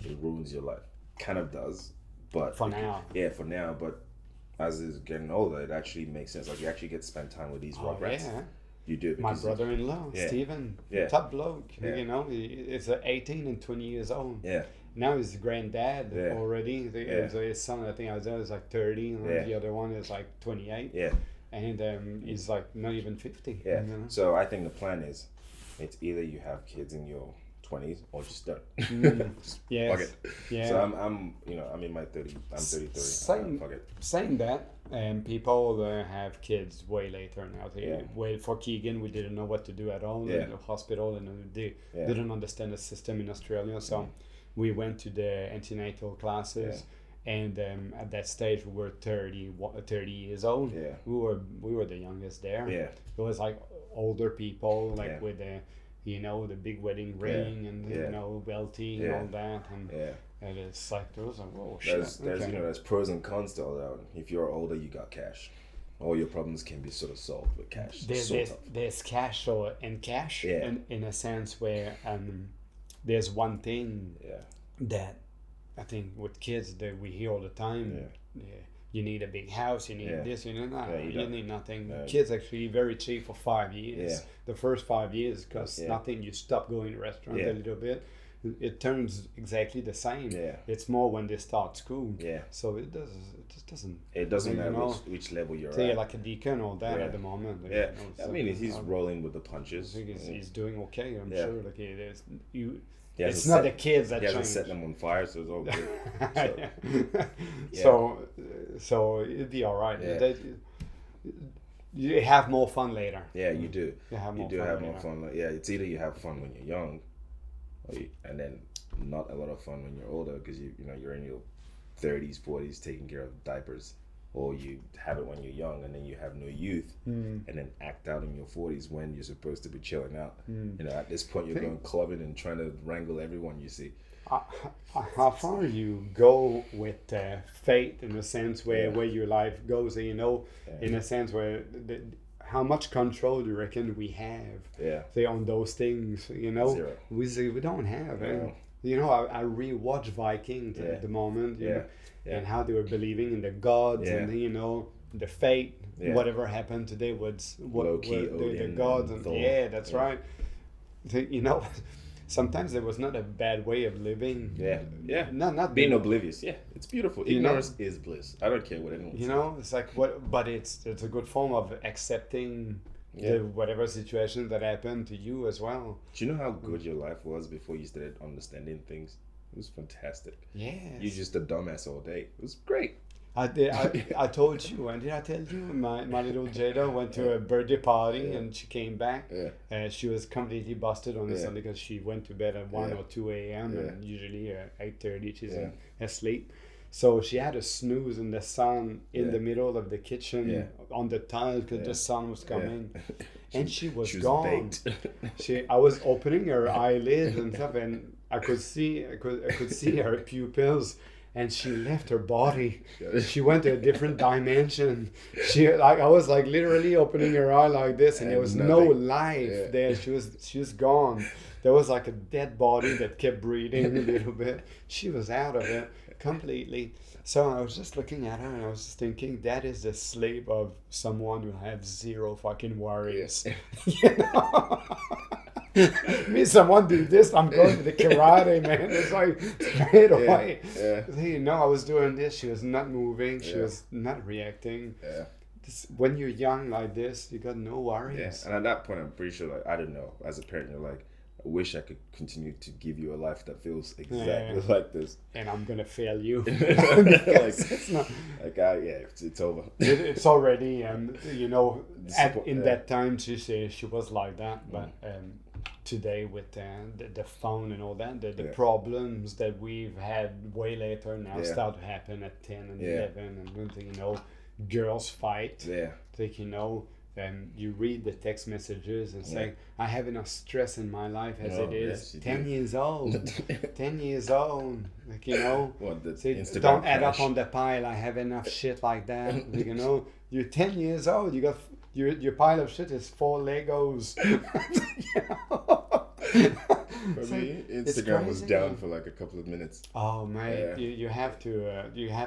it ruins your life. Kind of does, but for now. Yeah, for now. But as he's getting older, it actually makes sense. Like you actually get to spend time with these rugrats. Yeah. You do. My brother-in-law, Stephen, top bloke. You know, he's 18 and 20 years old. Yeah. Now he's granddad already. His son, I think I was like 30, and the other one is like 28. Yeah. And he's like not even 50. Yeah. You know? So I think the plan is, it's either you have kids in your 20s or just don't. Yes. Fuck it. Yeah. So I'm I'm in my 30s. I'm 33. Fuck it. Saying that, people have kids way later now. For Keegan, we didn't know what to do at all in the hospital, and they didn't understand the system in Australia. So we went to the antenatal classes, and at that stage we were 30 years old. Yeah. We were the youngest there. Yeah. It was like older people, like with the the big wedding ring and wealthy and all that, and it's like there was a there's pros and cons to all that. If you're older, you got cash. All your problems can be sort of solved with cash. There's cash and cash in a sense where there's one thing that I think with kids that we hear all the time. You need a big house, you need this, you need that. You need nothing. No. Kids actually very cheap for 5 years. Yeah. The first 5 years costs nothing. You stop going to restaurants a little bit. It turns exactly the same. Yeah. It's more when they start school. Yeah. So it just doesn't. It doesn't matter which level you're at. You're like a deacon or that at the moment. Like, yeah. I mean, he's rolling with the punches. I think he's doing okay. I'm sure. Like it is. It's not the kids that change. He hasn't set them on fire, so it's all good. So it'd be all right. Yeah. You have more fun later. Yeah, you do. You have more fun. Yeah, it's either you have fun when you're young, and then not a lot of fun when you're older because you're in your 30s, 40s taking care of diapers, or you have it when you're young and then you have no youth, and then act out in your 40s when you're supposed to be chilling out. At this point you're going clubbing and trying to wrangle everyone you see. How far you go with faith in a sense where your life goes, in a sense where how much control do you reckon we have on those things? Zero. We don't have. I rewatch Vikings at the moment. And how they were believing in the gods and the fate. Whatever happened today was the gods and that's right. Sometimes there was not a bad way of living. Not being oblivious. Yeah, it's beautiful. Ignorance is bliss. I don't care what anyone says. It's like but it's a good form of accepting whatever situation that happened to you as well. Do you know how good your life was before you started understanding things? It was fantastic. Yes. You're just a dumbass all day. It was great. I told you, and did I tell you? My little Jada went to a birthday party and she came back. She was completely busted on the Sunday because she went to bed at 1 or 2 a.m. and usually at 8:30 she's asleep. So she had a snooze in the sun in the middle of the kitchen on the tile because the sun was coming, and she was gone. I was opening her eyelids and stuff, and I could see her pupils. And she left her body. She went to a different dimension. I was like literally opening her eye like this, and there was no life there. She was gone. There was like a dead body that kept breathing a little bit. She was out of it completely. So I was just looking at her and I was just thinking, that is the slave of someone who has zero fucking worries. Me, someone do this, I'm going to the karate, man. It's like straight away. I was doing this. She was not moving. She was not reacting. When you're young like this, you got no worries. And at that point, I'm pretty sure, like, I don't know. As a parent, you're like, I wish I could continue to give you a life that feels exactly like this. And I'm gonna fail you. Like, It's not. It's over. It's already, in Yeah. that time she was like that, but today with the phone and all that, the Yeah. problems that we've had way later now Yeah. start to happen at 10 and Yeah. 11, and then, girls fight. Yeah. Like, you read the text messages and say, I have enough stress in my life as Oh, it is. yes, you 10 do. years old. 10 years old. Like, What, the say, Instagram don't add up crash? on the pile. I have enough shit like that. Like, you're 10 years old. You got your pile of shit is 4 Legos. For So, me, it's Instagram was crazy. down for like a couple of minutes. Oh mate, Yeah. you have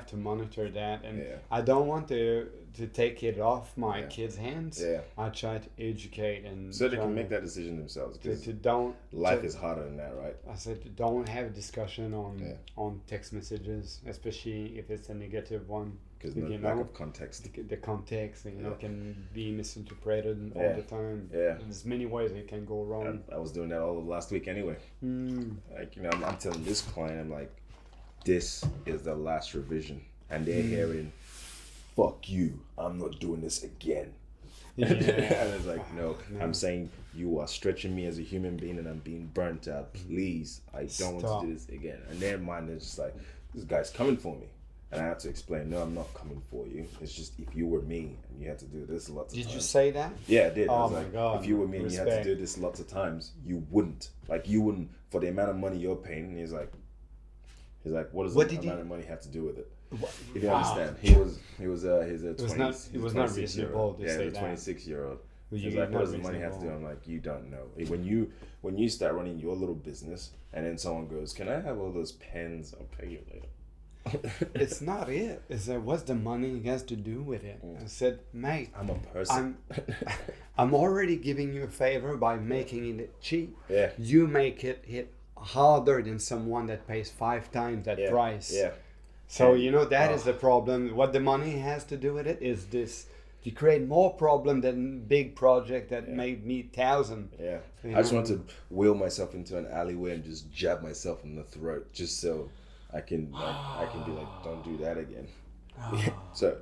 to monitor that, and Yeah. I don't want to take it off my Yeah. kids' hands. Yeah. I try to educate and So they try can make that decision themselves. to, 'Cause to don't life to- is harder than that, right? I said don't have a discussion on Yeah. on text messages, especially if it's a negative one. Because You lack know? of context. The context, Yeah. can be misinterpreted all Yeah. the time. Yeah. There's many ways it can go wrong. I was doing that all of last week anyway. Like, I'm telling this client, I'm like, this is the last revision. And they're hearing, fuck you, I'm not doing this again. Yeah. And it's like, no, No. I'm saying you are stretching me as a human being and I'm being burnt out. Please, I don't want Stop. to do this again. And their mind is just like, this guy's coming for me. And I had to explain, no, I'm not coming for you. It's just if you were me and you had to do this lots of times. Did you say that? Yeah, I did. I Oh was my like, God, if you were me and you had to respect. do this lots of times, you wouldn't. Like, you wouldn't, for the amount of money you're paying. And he's like, what does What the did amount he- of money have to do with it? What? If you Wow. understand, he's a It was 20, not- he's it a was not 26-year-old. reasonable to Yeah, say he's a that. 26-year-old. You- He's like, not what does the money have to do? reasonable. I'm like, you don't know. When you start running your little business, and then someone goes, can I have all those pens? I'll pay you later. It's not it. It's what's the money has to do with it? I said, mate, I'm a person. I'm already giving you a favor by making it cheap. Yeah. You make it hit harder than someone that pays 5 times that Yeah. price. Yeah. So And- that is the problem. What the money has to do with it is this: you create more problem than big project that made me 1,000. Yeah. You I just know? want to wheel myself into an alleyway and just jab myself in the throat just so I can be like, don't do that again. So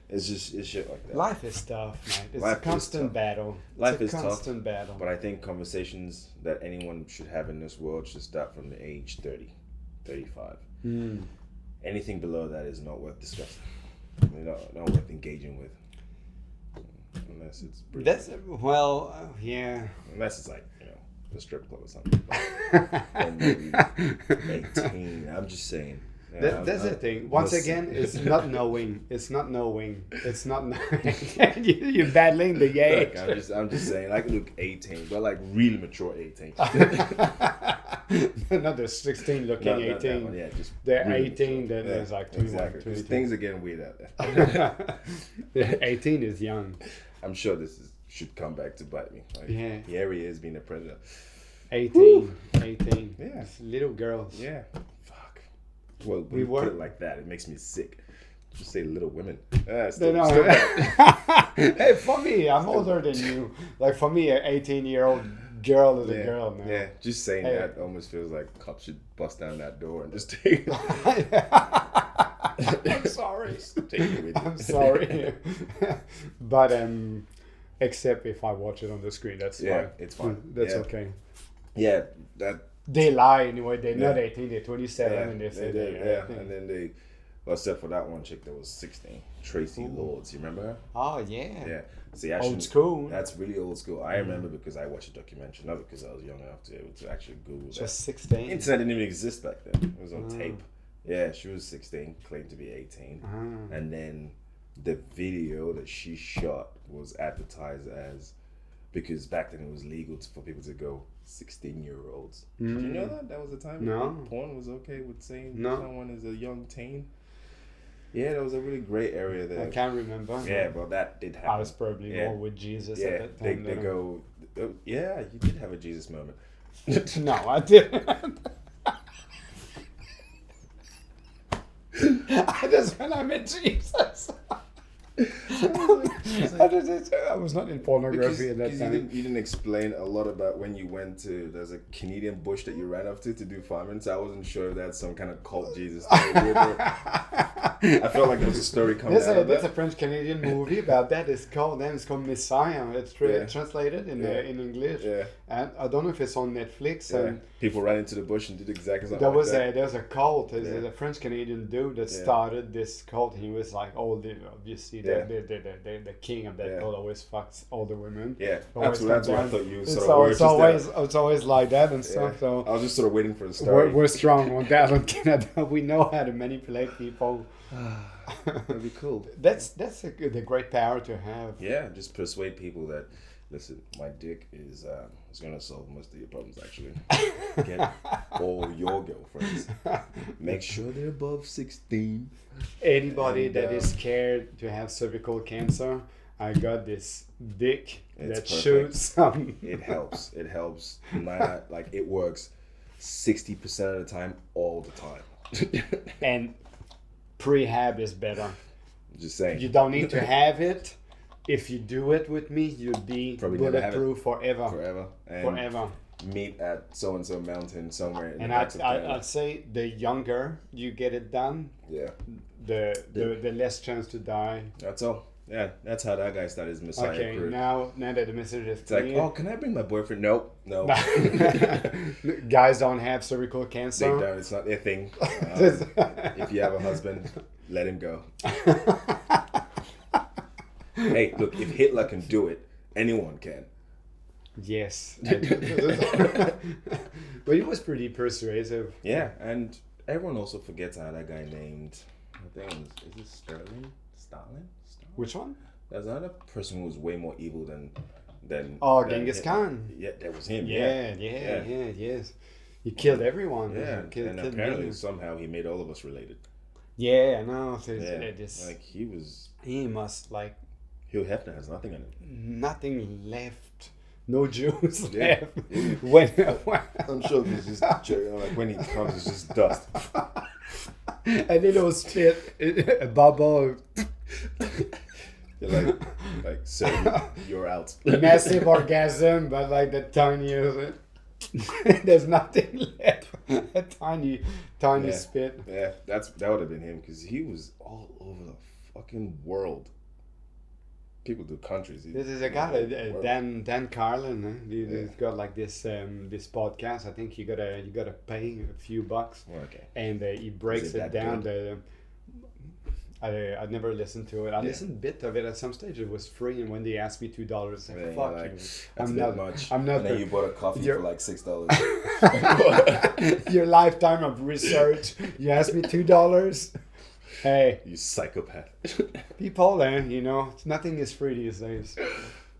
it's shit like that. Life is tough, mate. It's Life a is constant tough. battle. Life it's is a tough, constant battle. But I think conversations that anyone should have in this world should start from the age 30, 35. Anything below that is not worth discussing. Not worth engaging with. Unless it's pretty, yeah. unless it's like, the strip club or something. Then maybe 18. I'm just saying. That's the thing. Once again, it's not knowing. It's not knowing. It's not knowing. You're battling the age. Look, I'm just saying, like, look, 18, but like really mature 18. Not the 16 looking Not that 18. one, yeah, just They're really 18, mature. then it's like 21, exactly. 'Cause 22. things are getting weird out there. 18 is young. I'm sure should come back to bite me. Like, Yeah. Here he is being a predator. 18. 18. Yeah. It's little girls. Yeah. Fuck. Well, We we put were- it like that. It makes me sick. Just say little women. No, Still no. bad. Hey, for me, I'm older than you. Like, for me, an 18-year-old girl is a Yeah. girl, man. Yeah. Just saying Hey. that almost feels like cops should bust down that door and just take I'm sorry. take it with you. I'm sorry. But except if I watch it on the screen, that's Yeah, fine. it's fine. That's Yeah. okay. Yeah. That. They lie anyway. They're not Yeah. 18. They're 27, and they say did, they're yeah. 18. And then well, except for that one chick that was 16, Tracy Lords. You remember her? Oh yeah. Yeah. See, Old school. That's really old school. I remember because I watched a documentary, not because I was young enough to be able to actually Google that. Just 16. Internet didn't even exist back then. It was on tape. Yeah, she was 16, claimed to be 18. And then the video that she shot was advertised as, because back then it was legal for people to go 16-year-olds. Did you know that? That was the time No. when porn was okay with saying No. someone is a young teen. Yeah, there was a really great area there. I can't remember. Yeah, well, that did happen. I was probably Yeah. more with Jesus Yeah, at that they time. go, oh, yeah, you did have a Jesus moment. No, I didn't. That's when I met Jesus. I was not in pornography at that Because time. you didn't explain a lot about when you went to, there's a Canadian bush that you ran off to do farming, so I wasn't sure if that's some kind of cult Jesus story. I felt like there was a story coming out of There's that. a French Canadian movie about that. It's called Messiah. It's Yeah. translated in English. Yeah. And I don't know if it's on Netflix. Yeah. And People ran into the bush and did exactly something there like was that. there's a cult. There's Yeah. a French Canadian dude that Yeah. started this cult. He was like obviously Yeah. the king of that Yeah. cult. Always fucks older women. Yeah, Always that's what I comes thought you down. sort of So were. it's always like that and Yeah. stuff. So I was just sort of waiting for the story. we're strong on that on Canada. We know how to manipulate people. That'd be cool. That's the great power to have. Yeah, just persuade people that, listen, my dick is going to solve most of your problems, actually. Get all your girlfriends. Make sure they're above 16. Anybody And, that is scared to have cervical cancer, I got this dick It's that perfect. shoots some. It helps. It helps. Like, it works 60% of the time, all the time. And prehab is better. Just saying. You don't need to have it. If you do it with me, you'll be Probably never have it. bulletproof forever. Forever. And Forever. meet at so-and-so mountain somewhere in And the backs of Canada. I'd say the younger you get it done, Yeah. the less chance to die. That's all. Yeah, that's how that guy started his Messiah Okay, career. now that the message is It's like, clear. oh, can I bring my boyfriend? Nope, no. Guys don't have cervical cancer. They don't. It's not their thing. If you have a husband, let him go. Hey, look, if Hitler can do it, anyone can. Yes. But he was pretty persuasive. Yeah, and everyone also forgets how that guy named, I think, is it Stalin? Which one? There's another person who was way more evil than Oh, than Genghis Hitler. Khan. Yeah, that was him. Yeah, yes. He killed everyone. Yeah, He killed and apparently millions. somehow he made all of us related. Yeah, I know. So Yeah, this, like he must like Hugh Hefner has nothing on it. nothing left. No Jews Yeah. left. When I'm sure he's just like when he comes, it's just dust. a little spit, a bubble, You're like, sir, you're out. massive orgasm, but like the tiniest. There's nothing left. A tiny Yeah. spit. Yeah, that would have been him because he was all over the fucking world. People do countries. This is a guy, Dan Carlin. He's got like this this podcast. I think you gotta pay a few bucks, Okay. and he breaks Is it it that down. I never listened to it. I Yeah. listened a bit of it at some stage. It was free, and when they asked me $2, I said, Yeah, "Fuck like, you." That's I'm a not bit much. I'm not And then the- you bought a coffee you're- for like $6. Your lifetime of research. You asked me $2. Hey, You psychopath. people, nothing is free these days.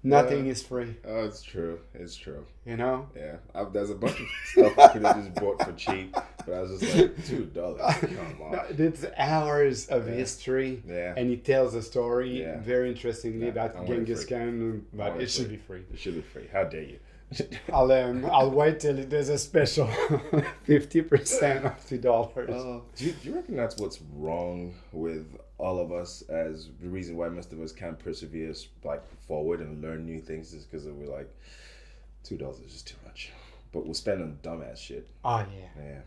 Nothing is free. Oh, it's true. It's true. You know. Yeah, there's a bunch of stuff I could have just bought for cheap, but I was just like $2. Come on. No, it's hours of Yeah. history, Yeah. and he tells a story Yeah. very interestingly Yeah, I about want it Genghis free. Khan, I but want it it should free. be free. It should be free. How dare you? I'll wait till there's a special 50% of $2. Do you reckon that's what's wrong with all of us? As the reason why most of us can't persevere, like forward and learn new things, is because we're like, $2 is just too much, but we'll spend on dumbass shit. Oh yeah, Yeah,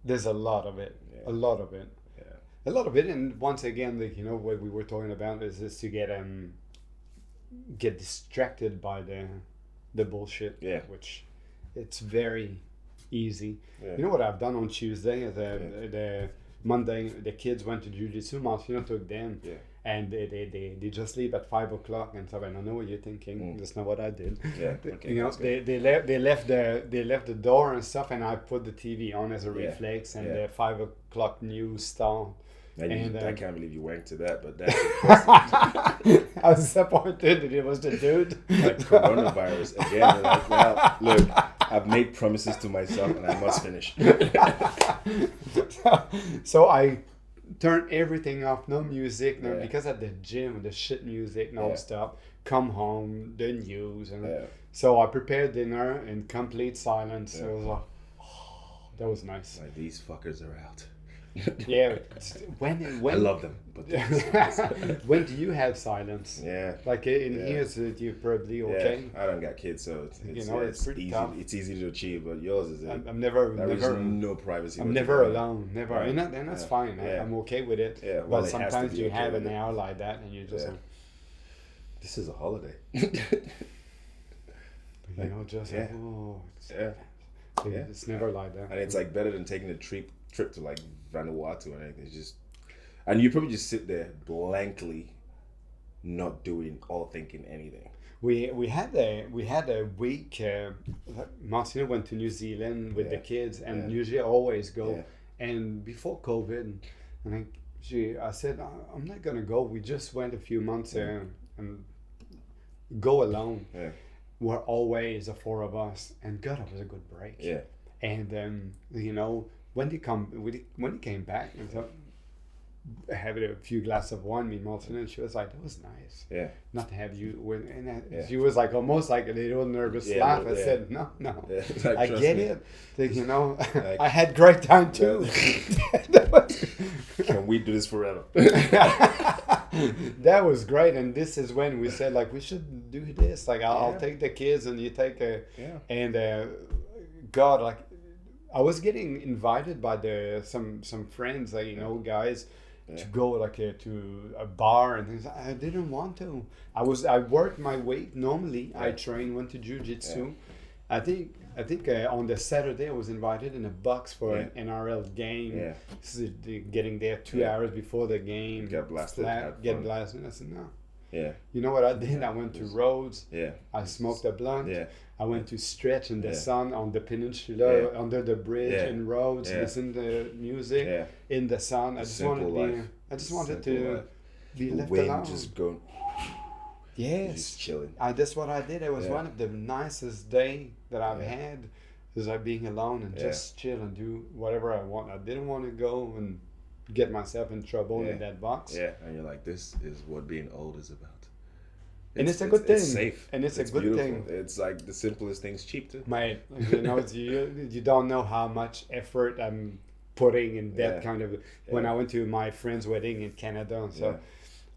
there's a lot of it. Yeah. A lot of it. yeah, A lot of it, and once again, like what we were talking about is to get distracted by the bullshit. Yeah. Which it's very easy. yeah. You know what I've done on Tuesday? The Monday, the kids went to jiu-jitsu. Martino took them, Yeah. and they just leave at 5 o'clock and stuff. And I know what you're thinking. That's not what I did. Yeah, okay, You know, that's good. they left the door and stuff, and I put the TV on as a Yeah, reflex, and yeah. the 5 o'clock news started. And And, I can't believe you went to that, but that's I was disappointed that it was the dude. like coronavirus again. You're like, well, look, I've made promises to myself, and I must finish. So I turned everything off, no music, no, Yeah. because at the gym, the shit music Yeah. non-stop. Come home, the news, and Yeah. so I prepared dinner in complete silence. Yeah. It was like, that was nice. Like, these fuckers are out. Yeah. When I love them, but when do you have silence? yeah. Like in Yeah. here, so you're probably okay. Yeah, I don't got kids, so You know, it's pretty easy. tough. It's easy to achieve, but yours is I'm never, there is never. no privacy. I'm never whatsoever. alone, never, Right. and that's Yeah. fine. Yeah. I'm okay with it. Yeah, well, But it has to sometimes be you okay have with an it. hour like that, and you just, Yeah. This is a holiday. you know, just Yeah. oh, it's, Yeah. Yeah. it's never like that. And it's like better than taking a trip to like Vanuatu or anything. It's just, and you probably just sit there blankly, not doing or thinking anything. We had a week. Martina went to New Zealand with the kids, and Yeah. usually I always go. Yeah. And before COVID, I said I'm not gonna go. We just went a few months and go alone. Yeah. We're always the four of us, and God, it was a good break. Yeah. And you know, when he came back, and so having a few glasses of wine, me and Martina, and she was like, "That was nice." Yeah. Not to have you with, and Yeah. she was like almost like a little nervous Yeah, laugh. well, I yeah. said, "No, Yeah, like, I trust get me. it. Like, you know, Like- I had great time too." Can we do this forever? That was great, and this is when we said like we should do this. Like I'll Yeah. take the kids, and you take Yeah. and God, like I was getting invited by some friends, like you know, guys. To go like to a bar and things. I didn't want to. I worked my weight normally. I trained, went to jiu-jitsu. I think on the Saturday I was invited in a box for an NRL game. Yeah. So getting there 2 hours before the game. Get blasted, have Get fun. blasted. I said no. Yeah. You know what I did? I went to Rhodes. Yeah. I smoked a blunt. Yeah. I went to stretch in the Yeah. sun on the peninsula, Yeah. under the bridge Yeah. in Rhodes, Yeah. listen to music Yeah. in the sun. I just wanted Simple to be, life. I just wanted Simple to life. be The left wind alone. just going, Yes, just chilling. that's what I did. It was Yeah. one of the nicest day that I've Yeah. had. Is like being alone and Yeah. just chill and do whatever I want. I didn't want to go and get myself in trouble Yeah. in that box. Yeah. And you're like, this is what being old is about. And it's a good thing. It's safe. And it's a good beautiful. thing. It's like the simplest thing's cheap too. Mate, you know, you don't know how much effort I'm putting in that Yeah. kind of. When Yeah. I went to my friend's wedding in Canada, so Yeah.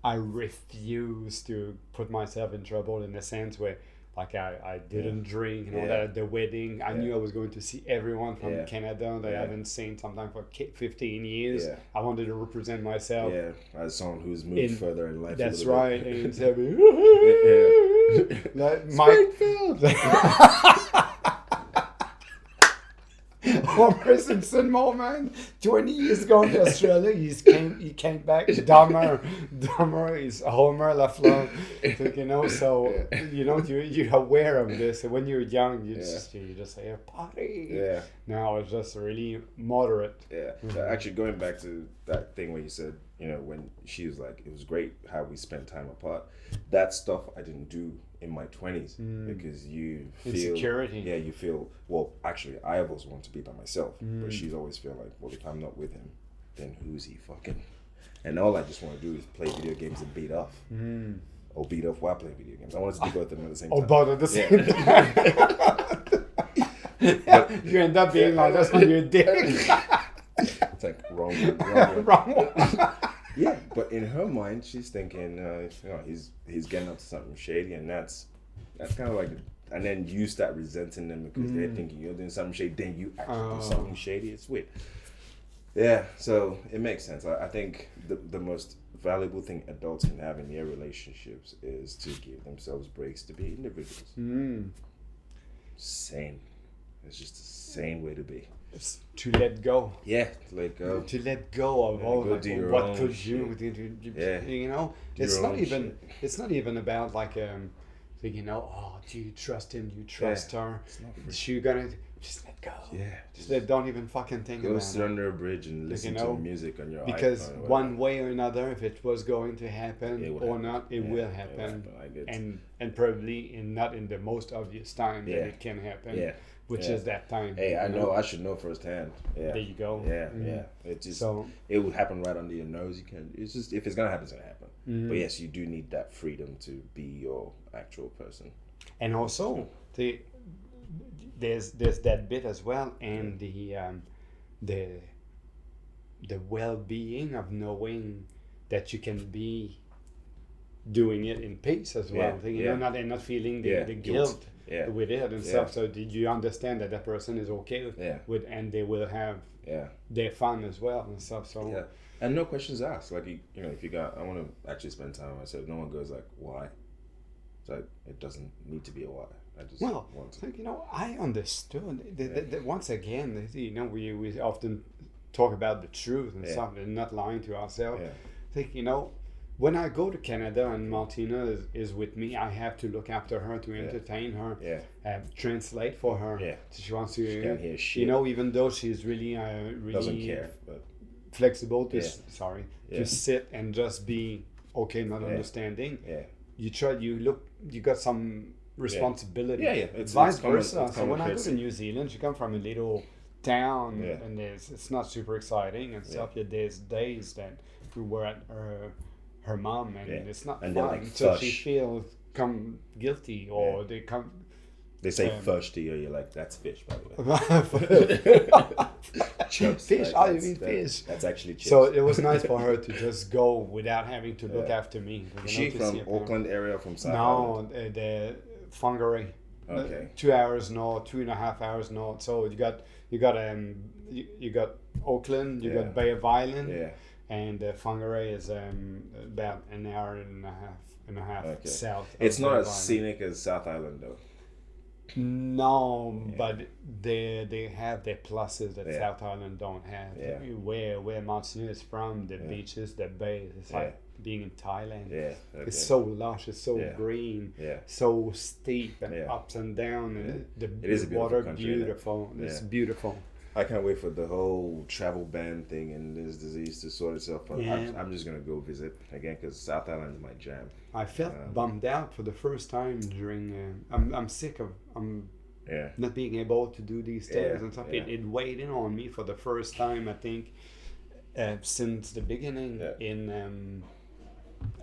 I refuse to put myself in trouble in the sense where, like, I didn't drink and all Yeah. that at the wedding. I Yeah. knew I was going to see everyone from Yeah. Canada that I Yeah. haven't seen sometime for 15 years. Yeah. I wanted to represent myself. Yeah, as someone who's moved In- further in life. That's a little right. bit. And it's heavy. Yeah. Like my Homer Simpson moment. 20 years ago in Australia, he came back dumber is Homer LaFleur. You know, so you're aware of this. And when you're young, you just say a party. Yeah, Now it's just really moderate. yeah. Actually, going back to that thing where you said, you know, when she was like, it was great how we spent time apart. That stuff I didn't do in my 20s because you feel Insecurity. Yeah, you feel, well, actually, I always want to be by myself, but she's always feel like, well, if I'm not with him, then who's he fucking? And all I just want to do is play video games and beat off. Or beat off while playing video games. I wanted to do both of them at the same time. Oh, both at the same time. You end up being like that's on your dick. It's like wrong. Wrong. Yeah, but in her mind, she's thinking, he's getting up to something shady, and that's kind of like, and then you start resenting them because they're thinking you're doing something shady, then you actually do something shady. It's weird. Yeah, so it makes sense. I think the most valuable thing adults can have in their relationships is to give themselves breaks, to be individuals. Sane. It's just a sane way to be. It's to let go. Yeah, like To let go of all go like, do your what own could you shit. do. Yeah. You know, Do it's your not own even. shit. It's not even about like you know. Oh, do you trust him? Do you trust her? It's not Is she gonna just let go? Yeah, Just don't even fucking think go about sit it. under a bridge and listen know, to music on your Because iPhone or whatever. one way or another, if it was going to happen It would or happen. not, it Yeah, will it will happen. happen. Like it's- And probably not in the most obvious time Yeah. that it can happen. Yeah. Which Yeah. is that time. Hey, I you know. I should know firsthand. Yeah. There you go. Yeah, Mhm. yeah. It just So it will happen right under your nose. You can. It's just if it's gonna happen, it's gonna happen. But yes, you do need that freedom to be your actual person. and also there's that bit as well, and the the well-being of knowing that you can be doing it in peace as well. Not feeling the guilt with it and stuff. So did you understand that person is okay with, and they will have their fun as well and stuff. So and no questions asked. Like if you got, I want to actually spend time. I said no one goes like why. It's like it doesn't need to be a why. I just want to. I understood. Once again, we often talk about the truth and stuff, and not lying to ourselves. I think when I go to Canada and Martina is with me, I have to look after her, to entertain her, translate for her. So she wants to, she can't hear shit. Even though she's really doesn't care, but flexible to to sit and just be okay, not understanding. You got some responsibility. It's vice common, versa. So when I go to New Zealand, she come from a little town, and it's not super exciting and stuff. There's days that we were at her mom, and it's not fun. Like, so she feels guilty, or they say fish to you. You're like, that's fish, by the way. Chips, fish. Like, you mean fish? That's actually chips. So it was nice for her to just go without having to look after me. Is she from Auckland area, from South Island? No, the Whangarei. Okay. 2 hours north, 2.5 hours north. So you got Auckland, you got Bay of Island, and Whangarei is about an hour and a half south. It's not as scenic as South Island though. No, but they have their pluses that South Island don't have. Where Martina is from, the beaches, the bay, it's like being in Thailand. It's so lush, it's so green, so steep and ups and down, and it is a water country, beautiful. It's beautiful. I can't wait for the whole travel ban thing and this disease to sort itself out. I'm just gonna go visit again because South Island is my jam. I felt bummed out for the first time during. I'm sick of not being able to do these things and stuff. It weighed in on me for the first time. I think since the beginning.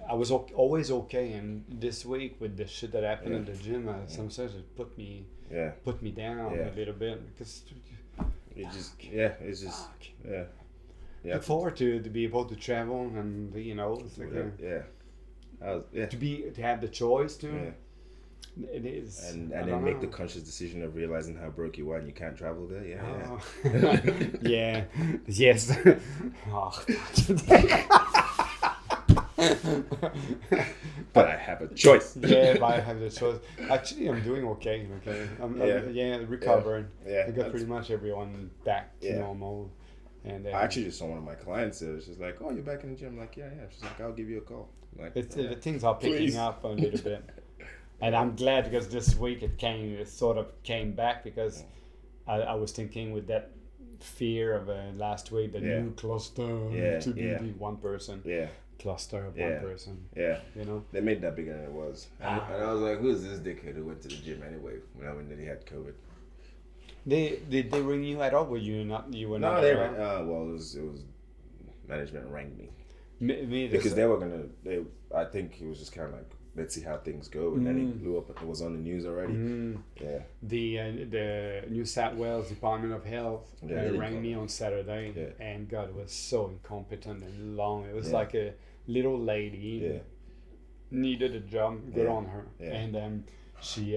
I was always okay, and this week with the shit that happened in the gym, sometimes it put me down a little bit because. Look forward to be able to travel and it's like to have the choice to. It is, and then make the conscious decision of realizing how broke you are and you can't travel there. Yes. But I have a choice. But I have the choice. Actually, I'm doing okay. I'm recovering. I got pretty much everyone back to normal. And I actually just saw one of my clients there. She's like, "Oh, you're back in the gym?" I'm like, yeah. She's like, "I'll give you a call." Like, the things are picking up a little bit, and I'm glad because this week it sort of came back because I was thinking with that fear of last week, the new cluster to be one person. Cluster of one person. They made that bigger than it was. And I was like, who's this dickhead who went to the gym anyway when he had COVID? Did they ring you at all? Were you not? You were not. No, they well, it was management rang me. Because they were gonna. I think it was just kind of like, let's see how things go, and then he blew up. It was on the news already. The New South Wales Department of Health rang me on Saturday, and God, it was so incompetent and long. It was like a little lady needed a job. Good on her, and she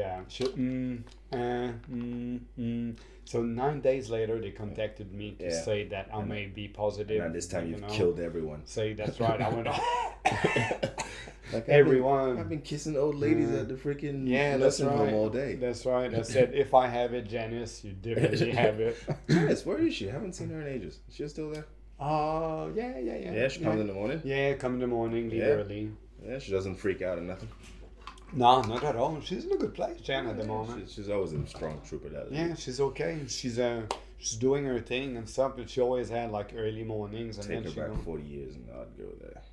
So 9 days later, they contacted me to say that I may be positive. And this time you've killed everyone. Say that's right. I went. Like everyone. I've been kissing old ladies at the freaking lesson room all day. That's right. I said, if I have it, Janice, you definitely have it. Janice, where is she? I haven't seen her in ages. Is she still there? Yeah. Yeah, she comes in the morning? Yeah, come in the morning, leave early. Yeah, she doesn't freak out or nothing. No, not at all. She's in a good place, Jan, at the moment. She's always a strong trooper. She's okay. She's doing her thing and stuff, but she always had like early mornings. And Take her back 40 years and I'd go there.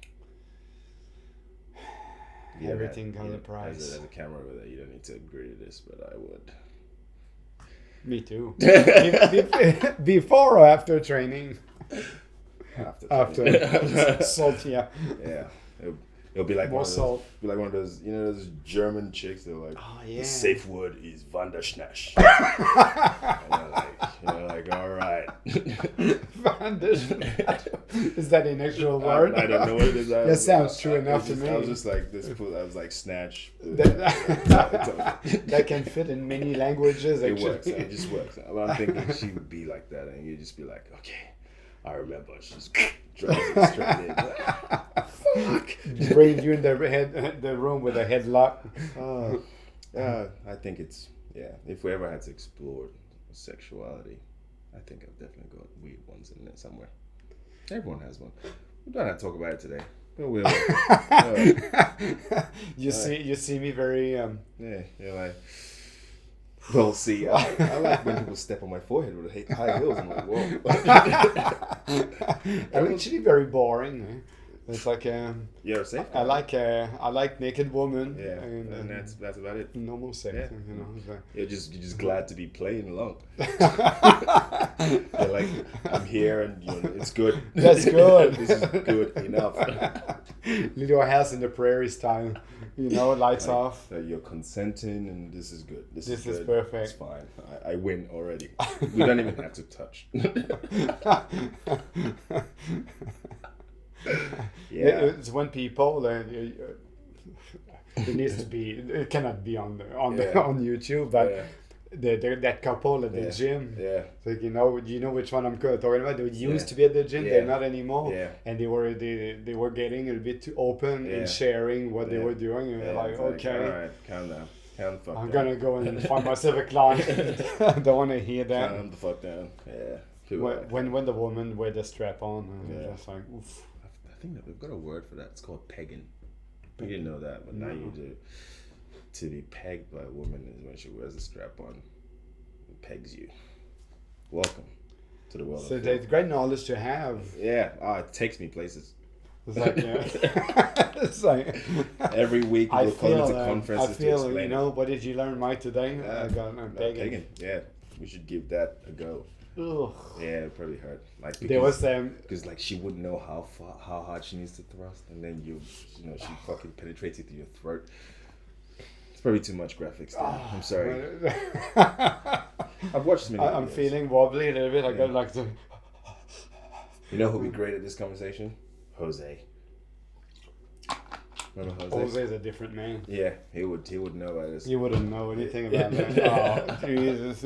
Everything comes with a price. As a camera over there, you don't need to agree to this, but I would. Me too. Before or after training? After. Salty, Yeah. It'll be like More one of those, salt. be like one of those, you know, those German chicks. They're like, Oh, yeah. the safe word is Vanderschnash. And you're like, all right. Is that an actual word? I don't know what it is. That sounds true enough to me. I was just like this. I was like snatch. That can fit in many languages. It Actually. works. It just works. But I'm thinking she would be like that, and you'd just be like, okay, I remember. She just drives it straight in. Fuck. Bring you in the room with a headlock. I think it's if we ever had to explore sexuality, I think I've definitely got weird ones in there somewhere. Everyone has one. We don't have to talk about it today. But we'll. You see me very. Yeah, you're like. Well, see, I like when people step on my forehead with high heels. I'm like, whoa. I'm actually very boring. Eh? It's like You're safe. I like naked women. Yeah, and that's about it. Normal sex, Yeah. you know. It's like, You're just glad to be playing along. You're like, I'm here and it's good. That's good. This is good enough. Little house in the prairie style, you know, lights off. You're consenting and this is good. This is good. Perfect. It's fine. I win already. We don't even have to touch. Yeah. It's when people it needs to be, it cannot be on YouTube, but that couple at the gym, like you know which one I'm talking about. They used to be at the gym, they're not anymore, and they were getting a bit too open in sharing what they were doing, and you're like, okay, all right, calm down. Calm the fuck down. I'm gonna go and find myself a client. I don't want to hear that. Calm the fuck down. Yeah. When the woman wear the strap on, and just like, oof. I think that we've got a word for that. It's called pegging. You didn't know that, but now you do. To be pegged by a woman is when she wears a strap on and pegs you. Welcome to the world. So it's great knowledge to have. Yeah. It takes me places. It's like, it's like every week we'll come to conferences I feel, to explain. you know, what did you learn, Mike, today? I got pegging. Yeah, we should give that a go. Ugh. Yeah, it probably hurt. Like there was because like she wouldn't know how hard she needs to thrust, and then you know she fucking penetrates it through your throat. It's probably too much graphics. I'm sorry. I've watched many. I'm feeling wobbly a little bit. I got like to. You know who'd be great at this conversation? Jose. Remember Jose? Jose's a different man. Yeah, he would know about this. You wouldn't know anything about that. Oh, Jesus.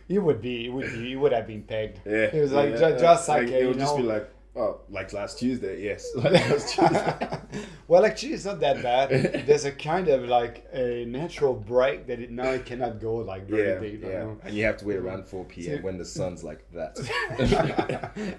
You would have been pegged. Yeah. It was like just like it would you just know, be like, oh, like last Tuesday, yes. Like last Tuesday. Well, actually, it's not that bad. There's a kind of like a natural break that it cannot go like very deep. Yeah, you know? and you have to wait around 4 p.m. when the sun's like that.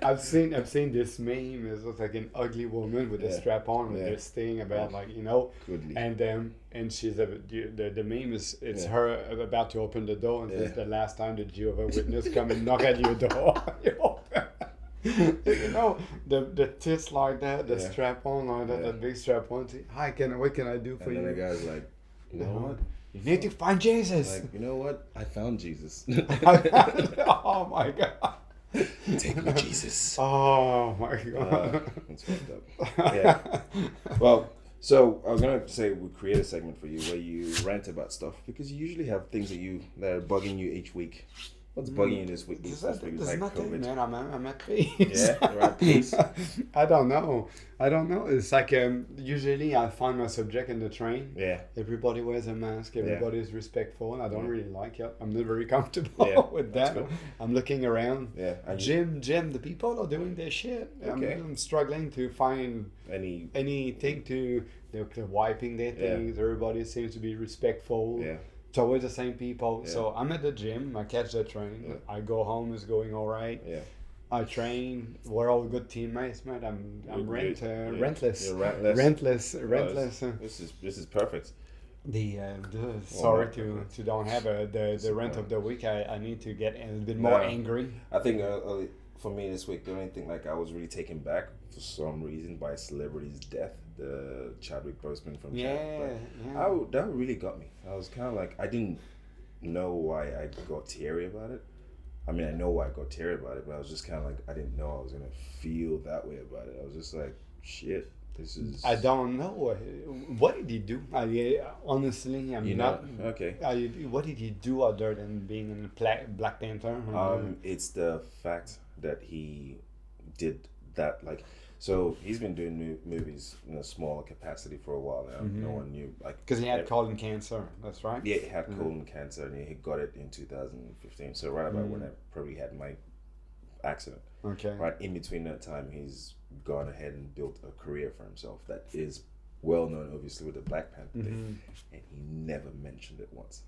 I've seen this meme. It's like an ugly woman with a strap on with this thing about like you know, Goodly. and she's the meme is her about to open the door and it's the last time the Jehovah Witness come and knock at your door. You know the tits like that, the strap on like that, the big strap on. Hi, what can I do for you? And then the guy's like, you know what? You need to find Jesus. Like, you know what? I found Jesus. Oh my God. Take me, Jesus. Oh my God. That's fucked up. Yeah. Well, so I was gonna say we create a segment for you where you rant about stuff because you usually have things that are bugging you each week. What's bugging you this week? There's like nothing, COVID. man. I'm at peace. Yeah, you're at peace. I don't know. It's like usually I find my subject in the train. Yeah. Everybody wears a mask. Everybody is respectful. I don't really like it. I'm not very comfortable with that. Cool. I'm looking around. Yeah. Gym. The people are doing their shit. Okay. I'm struggling to find anything to. They're wiping their things. Everybody seems to be respectful. Yeah. Towards the same people. Yeah. So I'm at the gym. I catch the train. Yeah. I go home. It's going all right. Yeah. I train. We're all good teammates, man. I'm rentless. You're rentless. Rentless. This is perfect. Sorry to don't have the rant of the week. I need to get a bit more angry. I think for me this week, the only thing like I was really taken back for some reason by a celebrity's death, the Chadwick Boseman from that really got me. I was kind of like, I didn't know why I got teary about it. I mean, I know why I got teary about it, but I was just kind of like, I didn't know I was gonna feel that way about it. I was just like, shit. This is. I don't know. What did he do? Honestly, I'm You not. know, okay. What did he do other than being in Black Panther? It's the fact that he did that. Like, so he's been doing movies in a smaller capacity for a while now. No one knew, like, Because he had colon cancer. That's right. yeah, he had colon cancer, and he got it in 2015. So right about when I probably had my accident. Okay. Right in between that time, he's gone ahead and built a career for himself that is well known, obviously, with the Black Panther thing, and he never mentioned it once.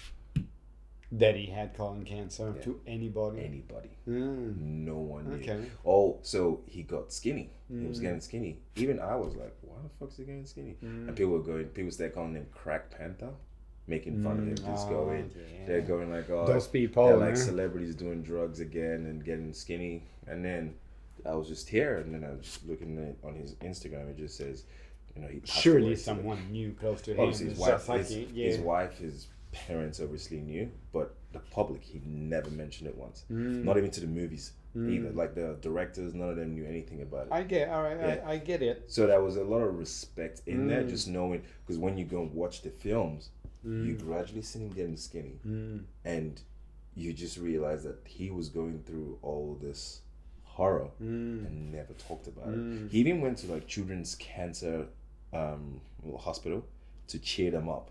That he had colon cancer to anybody. Anybody. No one knew. Okay. Oh, so he got skinny. He was getting skinny. Even I was like, why the fuck is he getting skinny? And people started calling him Crack Panther, making fun of him, just going. Yeah. They're going like, oh, Those people, they're like man. celebrities doing drugs again and getting skinny. And then I was just here, and then I was just looking at on his Instagram. It just says, you know, he passed Surely away, someone knew close to him. obviously It's his just wife, like his wife, his parents obviously knew, but the public, he never mentioned it once. Not even to the movies either. Like the directors, none of them knew anything about it. I get it. So there was a lot of respect in there, just knowing, because when you go and watch the films, you gradually see him getting skinny, and you just realize that he was going through all this horror and never talked about it. He even went to like children's cancer hospital to cheer them up,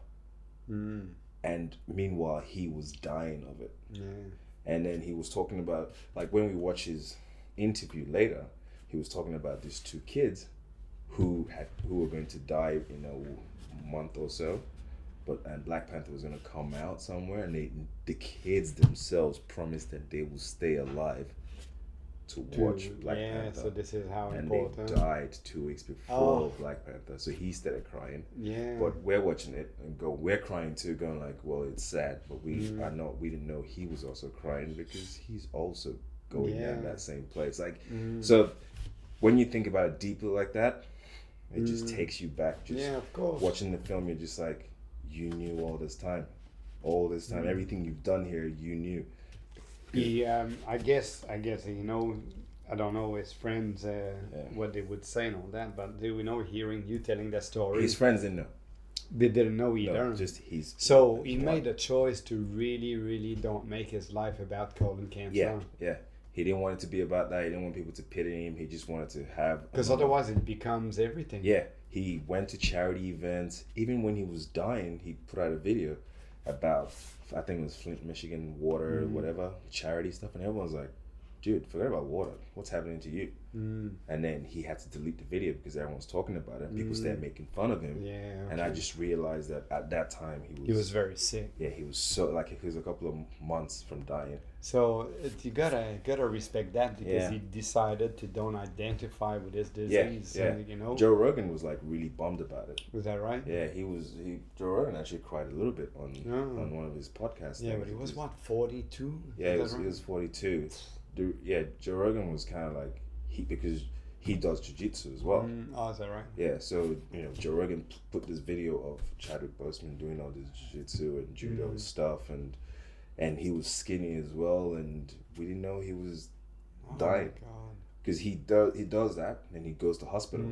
and meanwhile he was dying of it. And then he was talking about, like, when we watch his interview later, he was talking about these two kids who were going to die in a month or so, and Black Panther was going to come out somewhere, and the kids themselves promised that they will stay alive to watch Black Panther. So this is how and important. they died 2 weeks before Black Panther, so he started crying. But we're watching it and we're crying too, going like, well, it's sad, but we didn't know he was also crying, because he's also going down that same place. Like, so when you think about it deeply like that, it just takes you back. Just of course. watching the film, you're just like, you knew all this time, everything you've done here, you knew. He, I guess, you know, I don't know his friends, what they would say and all that, but do we know, hearing you telling that story? His friends didn't know. They didn't know either. No, just his. So he made a choice to really, really don't make his life about colon cancer. Yeah. He didn't want it to be about that. He didn't want people to pity him. He just wanted to have. Because otherwise it becomes everything. Yeah. He went to charity events. Even when he was dying, he put out a video about, I think it was Flint, Michigan water, whatever, charity stuff, and everyone's like, dude, forget about water. What's happening to you? And then he had to delete the video because everyone's talking about it, and people started making fun of him. And I just realized that at that time he was very sick. Yeah, he was so, like, he was a couple of months from dying. So you gotta respect that, because he decided to don't identify with his disease. You know, Joe Rogan was like really bummed about it. Was that right? Yeah, Joe Rogan actually cried a little bit on one of his podcasts. Yeah, but he was what, 42? Yeah, he was 42. Joe Rogan was kind of like, because he does jiu-jitsu as well. Oh, is that right? Yeah, so, you know, Joe Rogan put this video of Chadwick Boseman doing all this jiu-jitsu and judo stuff, and he was skinny as well, and we didn't know he was dying. Because he does that, and he goes to hospital.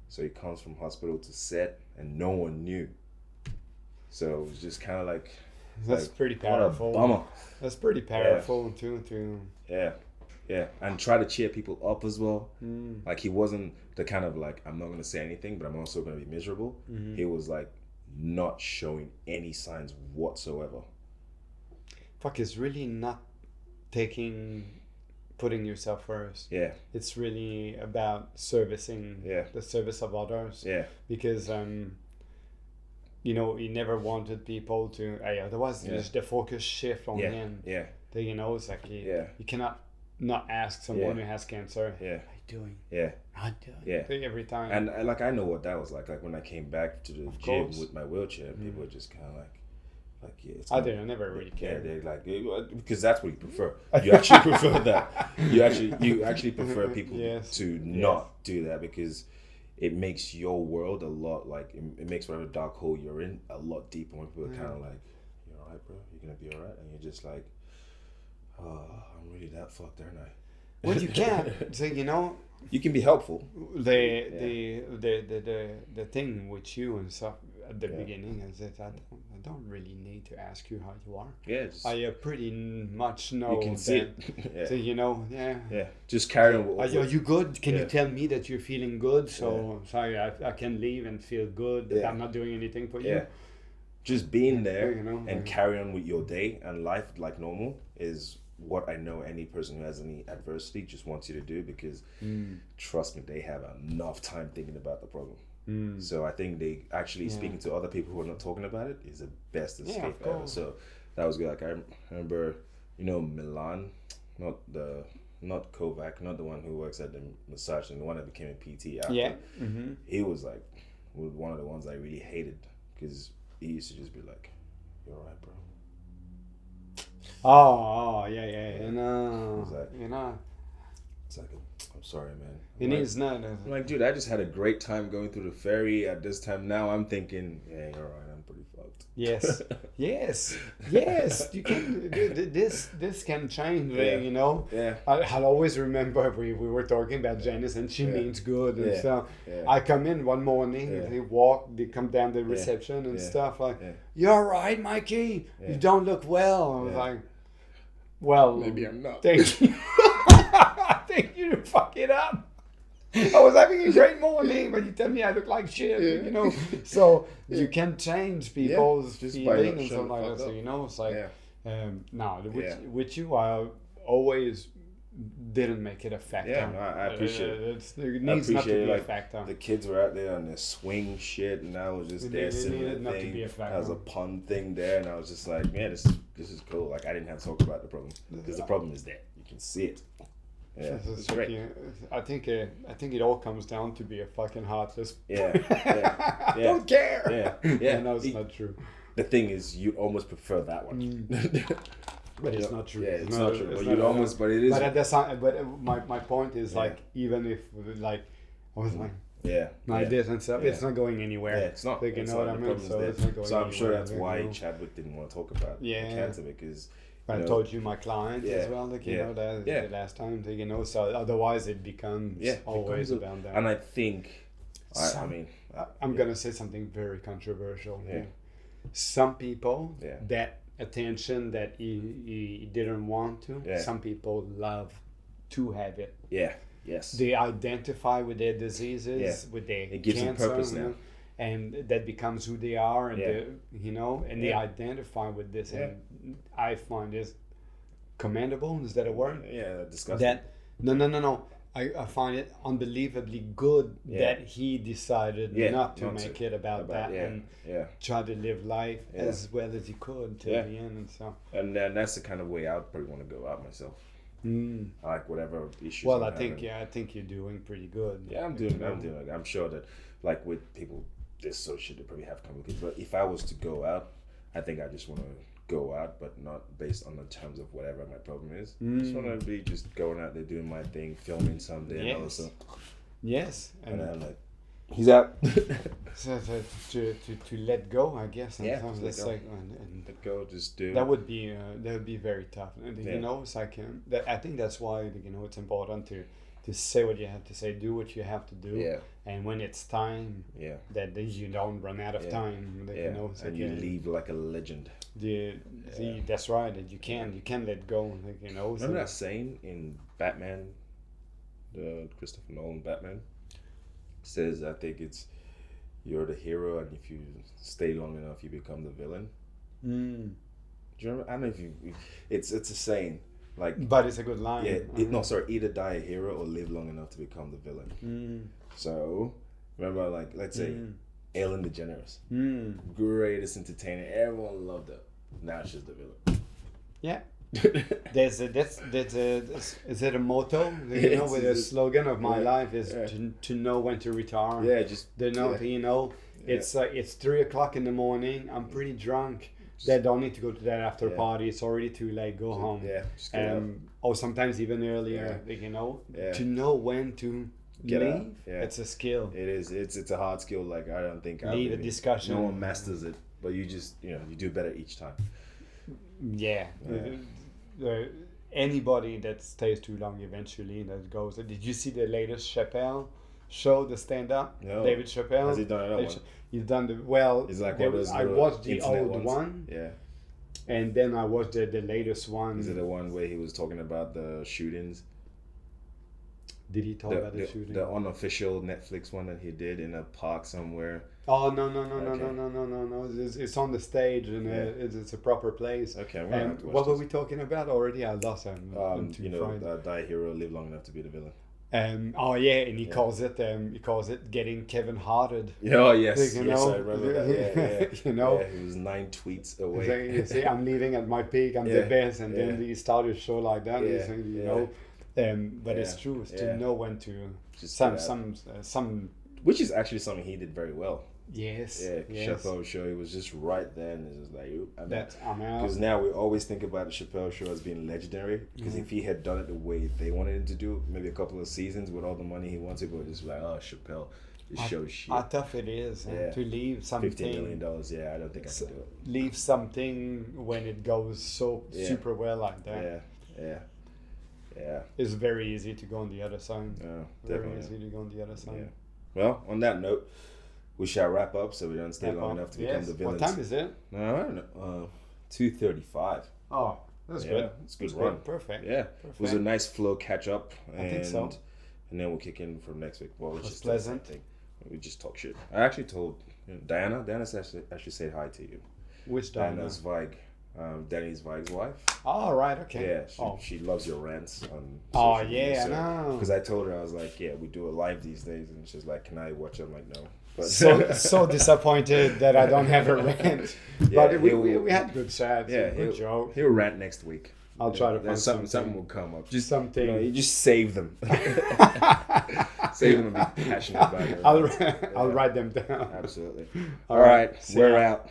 So he comes from hospital to set, and no one knew. So it was just kind of like, that's pretty powerful. What a bummer. That's pretty powerful too. Yeah, and try to cheer people up as well. Like, he wasn't the kind of like, I'm not going to say anything, but I'm also going to be miserable. He was like not showing any signs whatsoever. Fuck, it's really not putting yourself first. Yeah. It's really about servicing the service of others. Yeah. Because you know, he never wanted people to, otherwise just the focus shift on him. Yeah. You know, it's like you cannot not ask someone who has cancer, how you doing? Yeah. How you doing? Yeah. Every time. And like, I know what that was like when I came back to the gym with my wheelchair, people were just kind of like, it's I never really cared. Yeah, they're like, because that's what you prefer. You actually prefer that. You actually prefer people to not do that, because it makes your world a lot, like, it makes whatever dark hole you're in a lot deeper, when people are kind of like, you're alright, bro, you're gonna be alright, and you're just like, oh, I'm really that fucked, aren't I? Well, you can't. So, you know, You can be helpful. the thing with you and stuff at the Yeah. beginning is that I don't really need to ask you how you are. Yeah, just, I pretty much know you can see that. it. Yeah. So, you know, yeah. Yeah, just carry on. Are you good? Can you Yeah. tell me that you're feeling good? So I can leave and feel good that Yeah. I'm not doing anything for you. Yeah, just being there You know, and carry on with your day and life like normal is what I know any person who has any adversity just wants you to do, because trust me, they have enough time thinking about the problem. So I think they actually speaking to other people who are not talking about it is the best escape of ever. course. So that was good. Like I remember, you know, Milan, not Kovac, not the one who works at the massage, and the one that became a PT after. Yeah. Mm-hmm. He was like one of the ones I really hated, because he used to just be like, "You're alright, bro." Oh, yeah. No, Exactly. you know, It's like, I'm sorry, man. it I'm like, is not. I'm like, dude, I just had a great time going through the ferry at this time. Now I'm thinking, yeah, you're right. I'm pretty fucked. Yes, yes. You can. This can change. Yeah. You know. Yeah. I'll always remember we were talking about Janice, and she Yeah. means good and Yeah. stuff. Yeah. I come in one morning, Yeah. they come down the reception and Yeah. stuff like, Yeah. "You're all right, Mikey. Yeah. You don't look well." I was Yeah. like, "Well, Maybe I'm not. Thank you. Thank you to fuck it up. I was having a great morning, but you tell me I look like shit, you know. So you can change people's just by not feelings and shutting stuff like the that. fuck So, you know, it's like, Yeah. no, Yeah. with you, I always didn't make it a factor. Yeah, no, I appreciate it. It needs not to appreciate be it, a like, factor. The kids were out there on their swing shit, and I was just It there needed sitting not the to be thing. a factor. There was a pun thing there, and I was just like, man, this is cool. Like, I didn't have to talk about the problem, because the problem is there. You can see it. Yeah, it's great. I think it all comes down to be a fucking heartless. Yeah, yeah, I don't care. yeah, yeah. No, it's not true. The thing is, you almost prefer that one. But it's not true. Yeah, it's not true. it's But not- you'd almost, but it is. But at the time, my point is Yeah. like, even if like I was like Yeah, like yeah. this and stuff, Yeah. it's not going anywhere. Yeah, it's not. Like, you It's know not. what I The mean? problem is So there. it's not going So I'm sure anywhere, that's like, why you know. Chadwick didn't want to talk about Yeah. cancer, because I know, told you my client Yeah. as well, like you Yeah. know that Yeah. the last time, like, you know. So otherwise, it becomes yeah, always because about that. And I think, I mean, I'm yeah. gonna say something very controversial. Yeah. Here. Some people Yeah. that attention that he didn't want to. Yeah. Some people love to have it. Yeah. Yes. They identify with their diseases, Yeah. with their It gives them cancer, purpose you now. know, and that becomes who they are, and Yeah. they, you know, and they Yeah. identify with this. Yeah. And I find this commendable. Is that a word? Yeah, disgusting. That no. I find it unbelievably good Yeah. that he decided Yeah, not to not make to- it about that yeah, and yeah. try to live life Yeah. as well as he could till Yeah. the end and stuff. And then that's the kind of way I would probably want to go out myself. Mm. I like whatever issues. Well, I'm I think having. I think you're doing pretty good. Yeah, I'm doing. Like, I'm sure that, like, with people this sort of shit, they probably have complications. But if I was to go out, I think I just want to go out, but not based on the terms of whatever my problem is. I just want to be just going out there doing my thing, filming something, Yes. and also, Yes, and and then I'm like, he's out. so to let go, I guess. And Yeah, stuff. just let That's go. like, and Let go, just do. that would be very tough. And Yeah. you know, it's like I think that's why, you know, it's important to say what you have to say, do what you have to do, Yeah, and when it's time, yeah, that you don't run out of Yeah. time. That, yeah. you know, it's And like, you leave like a legend. That's right. That you can let go. Like, you know. Remember that saying in Batman, the Christopher Nolan Batman? Says, I think it's, you're the hero, and if you stay long enough, you become the villain. Mm. Do you remember? I don't know if you. It's a saying, like, But it's a good line. yeah. No, sorry. Either die a hero or live long enough to become the villain. Mm. So remember, like, let's say Ellen DeGeneres, Mm. greatest entertainer, everyone loved her. Now she's the villain. Yeah. Is it a motto? You know, with a slogan of my life is to know when to retire. Yeah, just To know, yeah. you know, it's 3:00 in the morning. I'm pretty drunk. They don't need to go to that after Yeah. party. It's already too late. Go home. Yeah, just get out. Or sometimes even earlier. Yeah. Like, you know, Yeah. to know when to Get leave. out. Yeah. It's a skill. It is. It's a hard skill. Like, I don't think Lead a discussion. No one masters it, but you just you do better each time. Yeah. anybody that stays too long eventually that goes. Did you see the latest Chappelle show, the stand-up? No. David Chappelle. Has he done another one? He's done the well. It's like there one of was- those I little watched the internet old ones. one, Yeah. and then I watched the latest one. Is it the one where he was talking about the shootings? Did he talk about the shooting? The unofficial Netflix one that he did in a park somewhere. Oh no! Okay. It's on the stage and Yeah. it's a proper place. Okay, I'm gonna have And to watch what were this. we talking about already? I lost him. You know, die a hero, live long enough to be the villain. Oh yeah, and he Yeah. calls it getting Kevin Harted. Yeah, oh yes, You yes, know? I remember that. Yeah. You know? Yeah, he was 9 tweets away. You say, I'm leaving at my peak, I'm Yeah, the best, and then yeah. he started a show like that. Yeah, You yeah. know, but it's Yeah, true. It's to yeah. know when to Just some get out. some Which is actually something he did very well. yes Yeah, yes. Chappelle show, he was just right then. It's just like, That I'm out. because now we always think about the Chappelle show as being legendary. Because if he had done it the way they wanted him to do, maybe a couple of seasons with all the money he wanted, but just like, oh, Chappelle, this show shit. How tough it is Yeah. to leave something. $15 million. Yeah, I don't think I can do it. Leave something when it goes so Yeah. super well like that. Yeah. It's very easy to go on the other side. No, Very definitely. easy to go on the other side. Yeah. Well, on that note, we shall wrap up so we don't stay long enough to become Yes. the villains. What time is it? No, I don't know. 2:35. Oh, that's Yeah, good. it's a good That's run. Perfect. Yeah, Perfect. it was a nice flow catch up. And, I think so. And then we'll kick in from next week. Well, it's Was just the same pleasant. thing. We just talk shit. I actually told Diana. Diana's actually said hi to you. Which Diana? Diana's Vig. Danny's Vig's wife. Oh, right. Okay. Yeah, she loves your rants on. Oh, yeah, I know. Because I told her, I was like, yeah, we do it live these days, and she's like, can I watch it? I'm like, no. But So disappointed that I don't have a rant. Yeah, But we had good chats. Yeah, good joke. He'll rant next week. I'll try to find something. something. Something will come up. Just Something. You just save them. Save them and be passionate about it. I'll write them down. Absolutely. All All right. right, See we're ya. out.